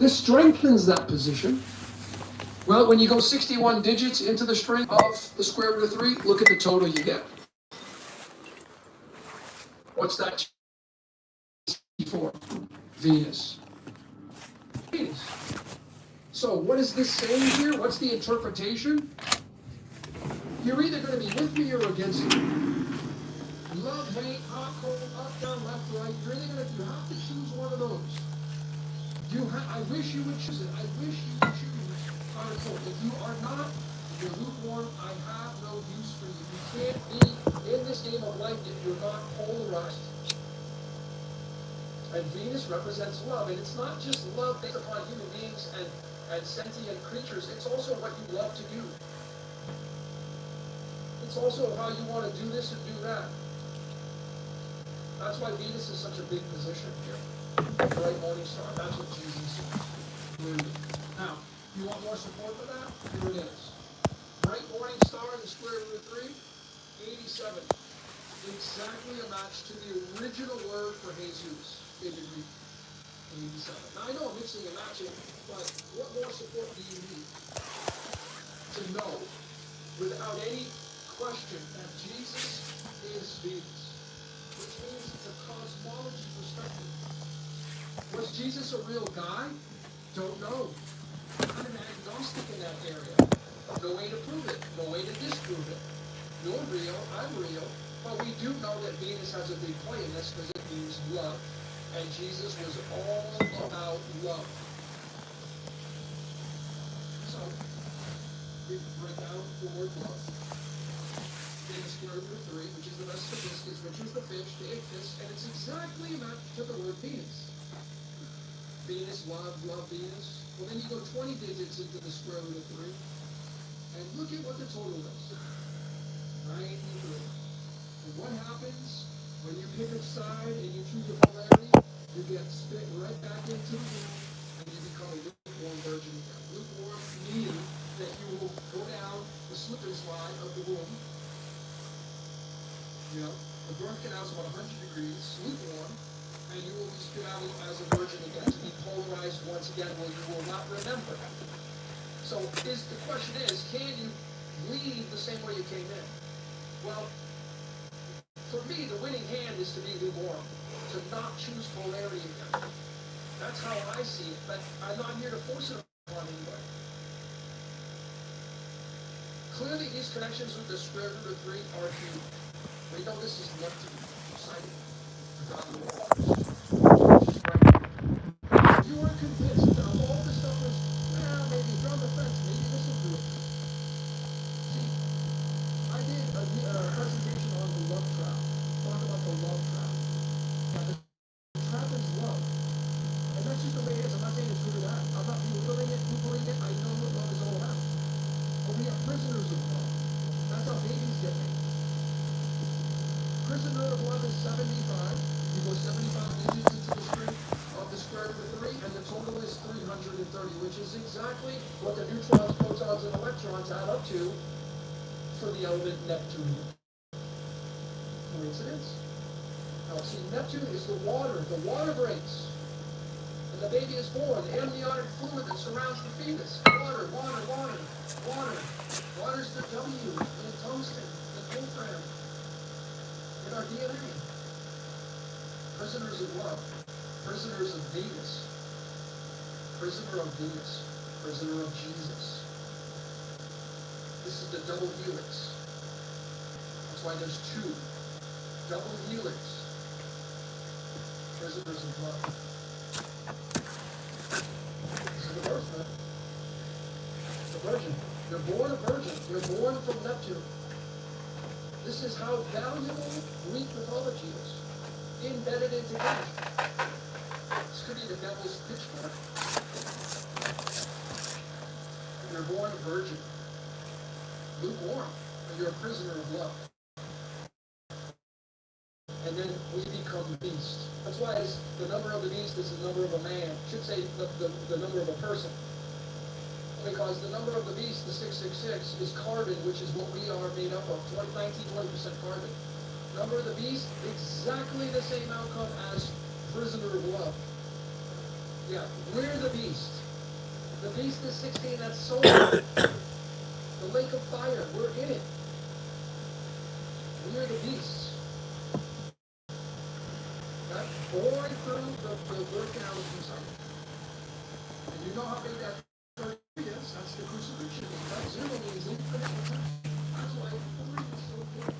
This strengthens that position. Well, when you go 61 digits into the string of the square root of 3, look at the total you get. What's that for? Venus. Venus. So what is this saying here? What's the interpretation? You're either going to be with me or against me. Love, hate, hot, cold, up, down, left, right. You're either going to, you have to choose one of those. I wish you would choose it. I wish you would choose hot or cold. If you are not, if you're lukewarm, I have no use for you. You can't be in this game of life if you're not polarized. And Venus represents love, and it's not just love based upon human beings and sentient creatures, it's also what you love to do. It's also how you want to do this and do that. That's why Venus is such a big position here. Bright morning star, that's what Jesus is. Now, you want more support for that? Here it is. Bright morning star in the square root of 3, 87. Exactly a match to the original word for Jesus in the Greek. 87. Now I know I'm mixing and matching, but what more support do you need to know without any question that Jesus is Venus? Which means it's a cosmology perspective. Was Jesus a real guy? Don't know. I'm an agnostic in that area. No way to prove it, no way to disprove it. You're real, I'm real, but we do know that Venus has a big play in this because it means love. And Jesus was all about love. So, we break out the word love. In the square root of 3, which is the best hibiscus, which is the fish, the ichthys, and it's exactly a match to the word Venus. Venus, love, love Venus. Well, then you go 20 digits into the square root of 3, and look at what the total is. 93. And what happens when you pick a side and you choose a polarity? You get spit right back into the womb, and you become a lukewarm virgin again. Lukewarm meaning that you will go down the slippery slide of the womb. You know, the birth canal is about 100 degrees, lukewarm, and you will be spit out as a virgin again, to be polarized once again, where you will not remember. So the question is, can you leave the same way you came in? Well, for me, the winning hand is to be lukewarm, to not choose polarity again. That's how I see it, but I'm not here to force it upon anybody. Clearly, these connections with the square root of 3 are huge. We know this is left to be exciting. If you weren't convinced that all this stuff was, well, maybe if you're on the fence, maybe this will do it. See, I did a presentation on the love trap. Talk about the love trap. Now, the trap is love. And that's just the way it is. I'm not saying it's good or bad. I'm not belittling it, googling it. I know what love is all about. But we have prisoners of love. That's how babies get made. Prisoner of love is 75. You go 75 digits into the string of the square root of 3, and the total is 330, which is exactly what the neutrons, protons, and electrons add up to for the element Neptune. Coincidence? Now, see, Neptune is the water. The water breaks. And the baby is born. The amniotic fluid that surrounds the fetus. Water, water, water, water. Water's the W in tungsten, in wolfram, in our DNA. Prisoners of love. Prisoners of Venus. Prisoner of Venus. Prisoner of Jesus. This is the double helix. That's why there's 2. Double helix. Prisoners of love. This is the birth, man. The virgin. You're born a virgin. You're born from Neptune. This is how valuable Greek mythology is. Embedded into chemistry. This could be the devil's pitchfork. You're born a virgin. Lukewarm. And you're a prisoner of love. And then we become beast. That's why the number of the beast is the number of a man. I should say the number of a person. Because the number of the beast, the 666, is carbon, which is what we are made up of. 20% carbon. Number of the beast, exactly the same outcome as prisoner of love. Yeah, we're the beast. The beast is 16, that's soul. The lake of fire, we're in it. We're the beasts. That boring through the birth canal of suicide. And you know how big that church is? That's the crucifixion. That zero means infinite return. That's why 40 is so good.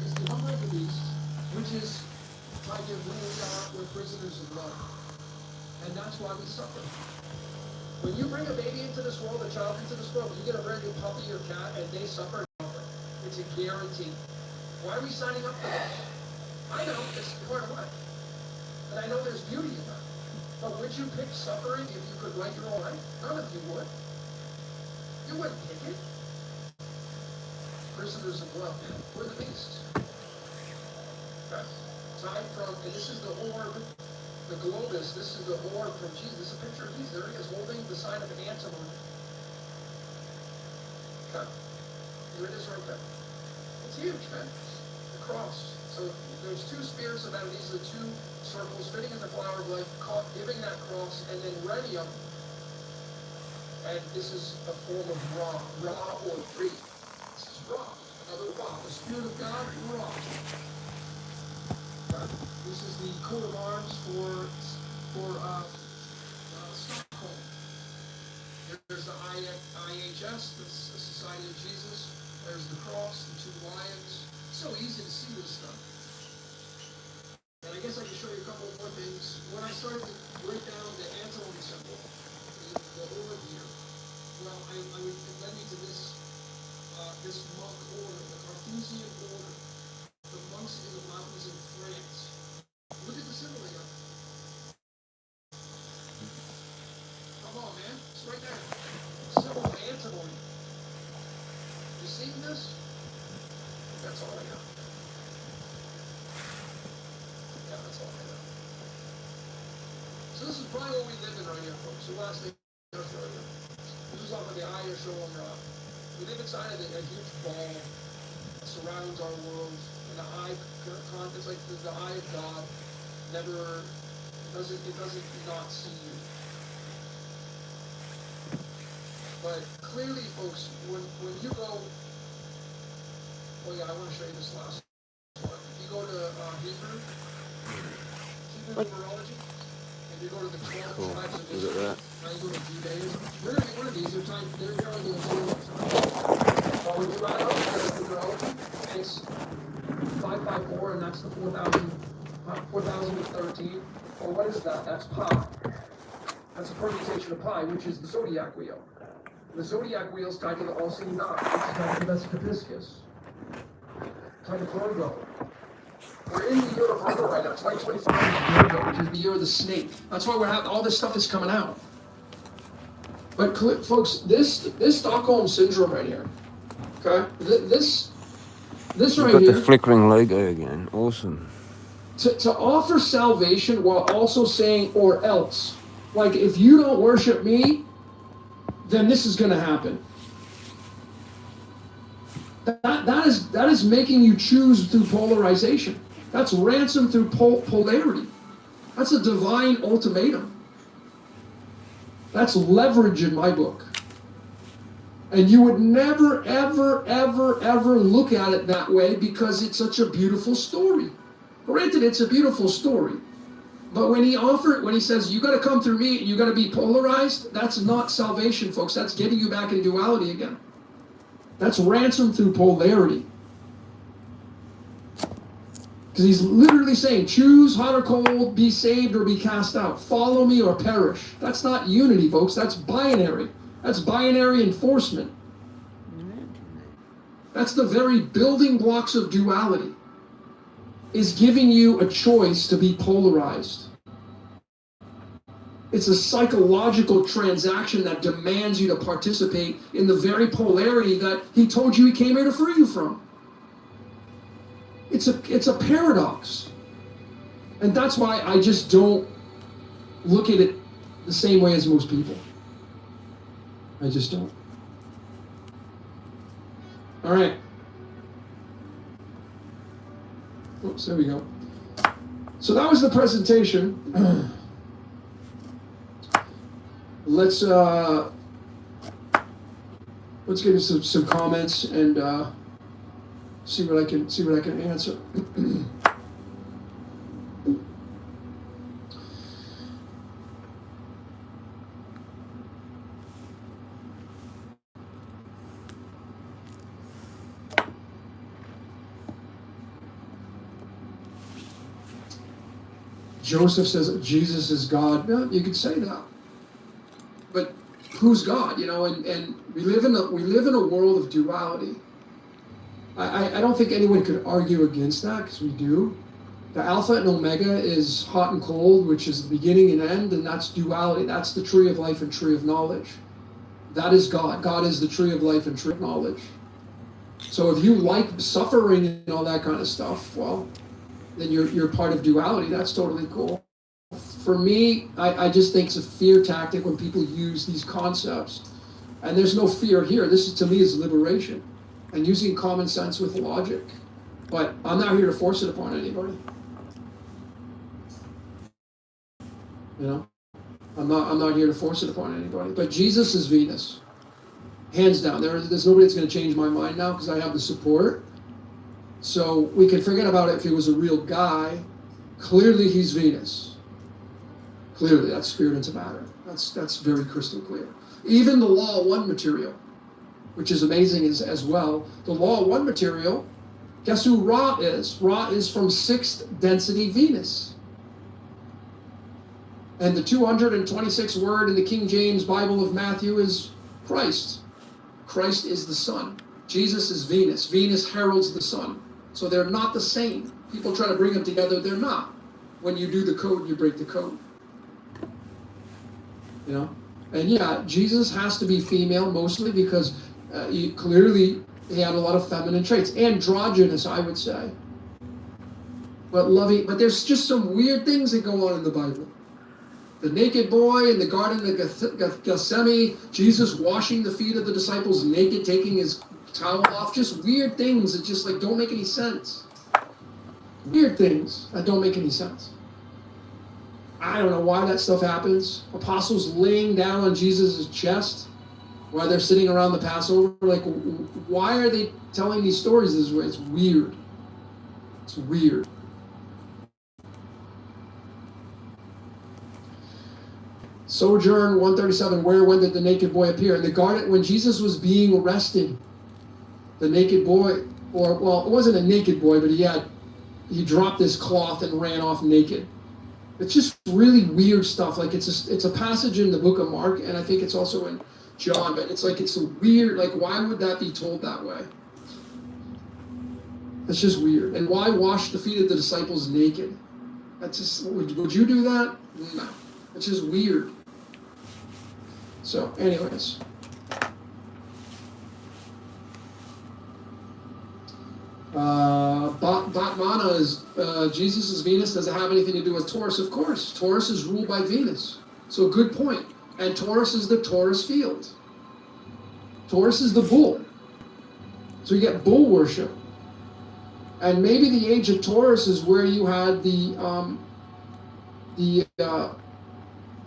It's the number of the beast, which is like if we're prisoners of love. And that's why we suffer. When you bring a baby into this world, a child into this world, you get a brand new puppy or cat, and they suffer. It's a guarantee. Why are we signing up for this? I know it's part of life, and I know there's beauty in that. But would you pick suffering if you could write your own life? None of you would. You wouldn't pick it. Prisoners of love. We're the beast. Okay. Time from, and this is the orb. The globus, this is the orb from Jesus. This is a picture of Jesus. There he is, holding the sign of an antelope. Okay. Here it is right there. It's huge, man. The cross. So there's two spirits of that. These are the two circles fitting in the flower of life, giving that cross, and then renium. And this is a form of Ra or Re. This is Ra, another Ra. The Spirit of God, Ra. This is the coat of arms for Stockholm. There's the IHS, the Society of Jesus. There's the cross, the two lions. It's so easy to see this stuff. And I guess I can show you a couple more things. When I started to break down the antelope symbol, the orb here, well, it led me to this monk order, the Carthusian order, the monks in the mountains in France. Look at the symbol they got. Come on, man. It's right there. Symbol of antimony. You seen this? That's all I got. Yeah, that's all I got. So this is probably what we live in right here, folks. The last thing I'll show you. This is off of the eye of Sholam Ra. We live inside of a huge ball that surrounds our world. And the eye, it's like the eye of God. Never doesn't not see you. But clearly, folks, when you go, oh yeah, I want to show you this last one. You go to Hebrew numerology, and you go to the 12 tribes of Israel. Now you go to Judaism. They're going to be one of these. They're going to be when you add up numerology, it's 554, and that's the 4,013. Well, what is that? That's pi. That's a permutation of pi, which is the zodiac wheel. The zodiac wheel is tied to the all-seeing eye, which is tied to the Vesicapiscus. Tied to Virgo. We're in the year of Virgo right now. 2025 is Virgo, which is the year of the snake. That's why we're having all this stuff is coming out. But folks, this Stockholm syndrome right here, okay? This right got here. the flickering logo again. Awesome. To offer salvation while also saying or else. Like, if you don't worship me, then this is going to happen. That is making you choose through polarization. That's ransom through polarity. That's a divine ultimatum. That's leverage in my book. And you would never, ever, ever, ever look at it that way because it's such a beautiful story. Granted, it's a beautiful story. But when he says, you got to come through me, you got to be polarized, that's not salvation, folks. That's getting you back in duality again. That's ransom through polarity. Because he's literally saying, choose hot or cold, be saved or be cast out. Follow me or perish. That's not unity, folks. That's binary. That's binary enforcement. That's the very building blocks of duality. Is giving you a choice to be polarized. It's a psychological transaction that demands you to participate in the very polarity that he told you he came here to free you from. It's a paradox. And that's why I just don't look at it the same way as most people. I just don't. All right. Oops, there we go. So that was the presentation. Let's get into some comments and see what I can answer. Joseph says Jesus is God. Yeah, you could say that, but who's God? You know, and we live in a world of duality. I don't think anyone could argue against that, because we do. The Alpha and Omega is hot and cold, which is the beginning and end, and that's duality. That's the tree of life and tree of knowledge. That is God. God is the tree of life and tree of knowledge. So if you like suffering and all that kind of stuff, well, then you're part of duality. That's totally cool. For me, I just think it's a fear tactic when people use these concepts. And there's no fear here. This is, to me, is liberation. And using common sense with logic. But I'm not here to force it upon anybody. You know? I'm not here to force it upon anybody. But Jesus is Venus. Hands down. There's nobody that's going to change my mind now, because I have the support. So we can forget about it if he was a real guy. Clearly he's Venus. Clearly, that's spirit into matter. That's very crystal clear. Even the law of one material, which is amazing as well. The law of one material, guess who Ra is? Ra is from 6th density Venus. And the 226th word in the King James Bible of Matthew is Christ. Christ is the sun. Jesus is Venus. Venus heralds the sun. So they're not the same. People try to bring them together. They're not. When you do the code, you break the code. You know? And yeah, Jesus has to be female mostly because he had a lot of feminine traits. Androgynous, I would say. But loving, but there's just some weird things that go on in the Bible. The naked boy in the Garden of Gethsemane, Jesus washing the feet of the disciples naked, taking his towel off, just weird things that just like don't make any sense. Weird things that don't make any sense. I don't know why that stuff happens. Apostles laying down on Jesus' chest while they're sitting around the Passover. Like, why are they telling these stories this way? It's weird. It's weird. Sojourn 137, when did the naked boy appear? In the garden, when Jesus was being arrested, the naked boy, it wasn't a naked boy, but he dropped this cloth and ran off naked. It's just really weird stuff. Like it's a passage in the book of Mark, and I think it's also in John, but it's a weird, like, why would that be told that way? It's just weird. And why wash the feet of the disciples naked? That's just, would you do that? No. It's just weird. So, anyways. Batmana is Jesus is Venus. Does it have anything to do with Taurus? Of course. Taurus is ruled by Venus. So good point. And Taurus is the Taurus field. Taurus is the bull. So you get bull worship. And maybe the age of Taurus is where you had the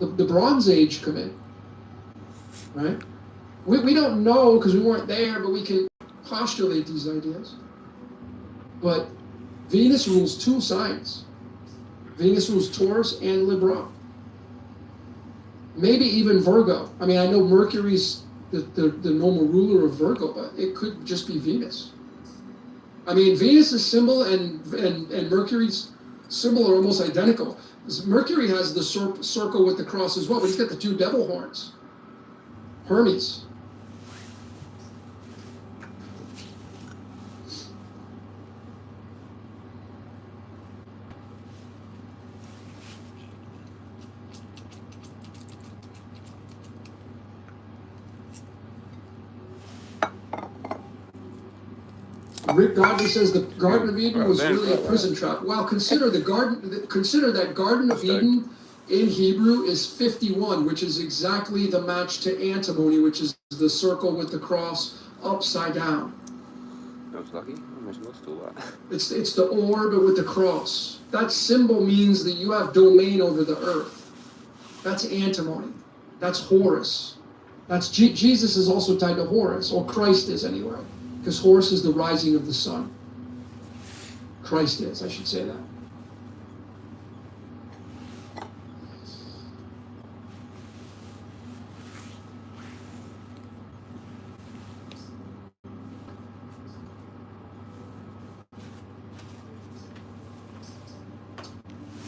Bronze Age come in. Right? We don't know because we weren't there, but we can postulate these ideas. But Venus rules 2 signs. Venus rules Taurus and Libra. Maybe even Virgo. I mean, I know Mercury's the normal ruler of Virgo, but it could just be Venus. I mean, Venus' symbol and Mercury's symbol are almost identical. Mercury has the circle with the cross as well, but he's got the 2 devil horns. Hermes. Rick Godley says the Garden of Eden was really a prison trap. Well, consider that Garden of Eden in Hebrew is 51, which is exactly the match to antimony, which is the circle with the cross upside down. That was lucky. much lost all that. It's the orb with the cross. That symbol means that you have domain over the earth. That's antimony. That's Horus. That's Jesus is also tied to Horus, or Christ is anyway, because Horus is the rising of the sun. Christ is, I should say that.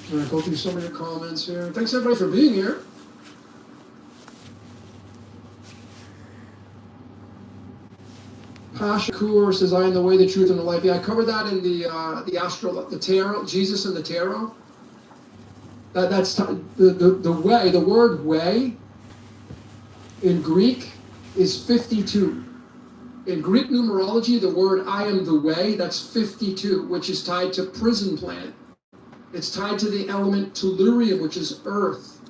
I'm going to go through some of your comments here. Thanks everybody for being here. Pashakur says, I am the way, the truth, and the life. Yeah, I covered that in the tarot, Jesus and the tarot. That's the way, the word way in Greek is 52. In Greek numerology, the word I am the way, that's 52, which is tied to prison planet. It's tied to the element tellurium, which is earth.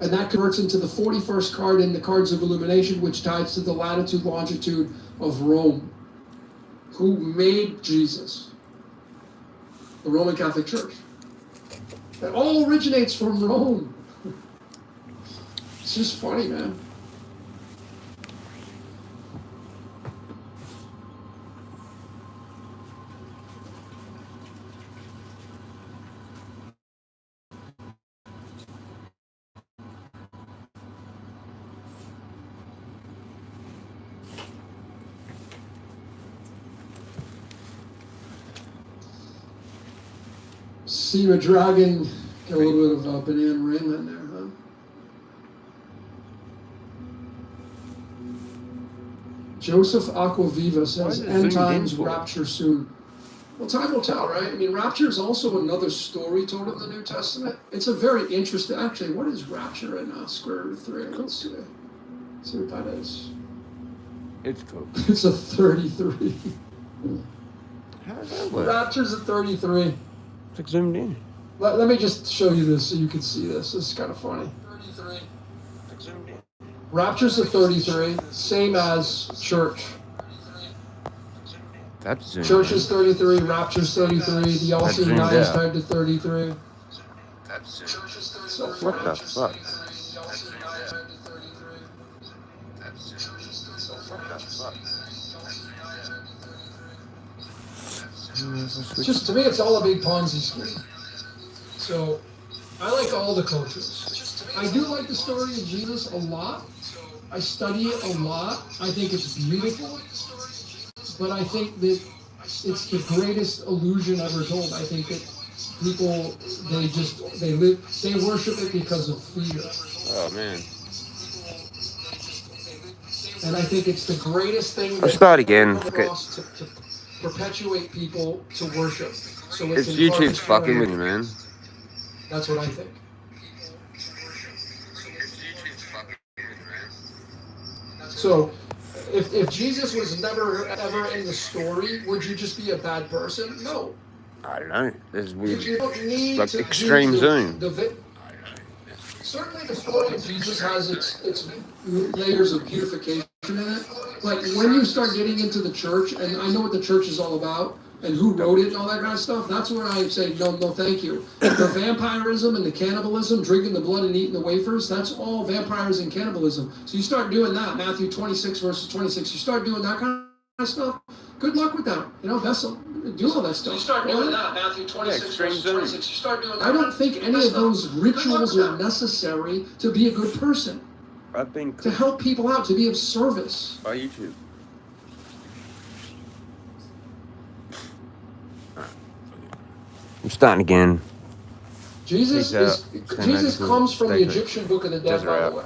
And that converts into the 41st card in the cards of illumination, which ties to the latitude, longitude of Rome. Who made Jesus? The Roman Catholic Church. It all originates from Rome. It's just funny, man. Seema Dragon, got a little bit of Banana Rayman there, huh? Joseph Aquaviva says, end times, rapture soon. Well, time will tell, right? I mean, rapture is also another story told in the New Testament. It's a very interesting, actually, what is rapture in square root 3? Let's see what that is. It's cool. It's a 33. How does that work? Rapture's a 33. It's like zoomed in. Let me just show you this so you can see this. This is kind of funny. 33. It's like zoomed in. Rapture's a 33, same as church. That's zoomed Church in. is 33, Rapture's 33, the LC9 is tied to 33. That's zoomed in. So What the fuck? Just to me, it's all a big Ponzi scheme. So I like all the cultures. I do like the story of Jesus a lot. I study it a lot. I think it's beautiful. But I think that it's the greatest illusion ever told. I think that people, they worship it because of fear. Oh man. And I think it's the greatest thing Let's start again. to perpetuate people to worship. So It's YouTube's fucking with me, man. That's what I think. So, if Jesus was never ever in the story, would you just be a bad person? No. I don't know. There's weird, You don't need like to extreme zoom. Certainly the story of Jesus has its layers of beautification in it. Like when you start getting into the church, and I know what the church is all about, and who wrote it and all that kind of stuff, that's where I say, no, thank you. The vampirism and the cannibalism, drinking the blood and eating the wafers, that's all vampirism and cannibalism. So you start doing that, Matthew 26 verses 26, you start doing that kind of stuff, good luck with that. You know, that's do all that stuff. You start doing that, Matthew 26 verses 26, you start doing that. I don't think any of those rituals are necessary to be a good person. I've been To help people out, to be of service. by YouTube. I'm starting again. Jesus Peace out. comes from the Stay Egyptian Book of the Dead, Jezza by the out. way.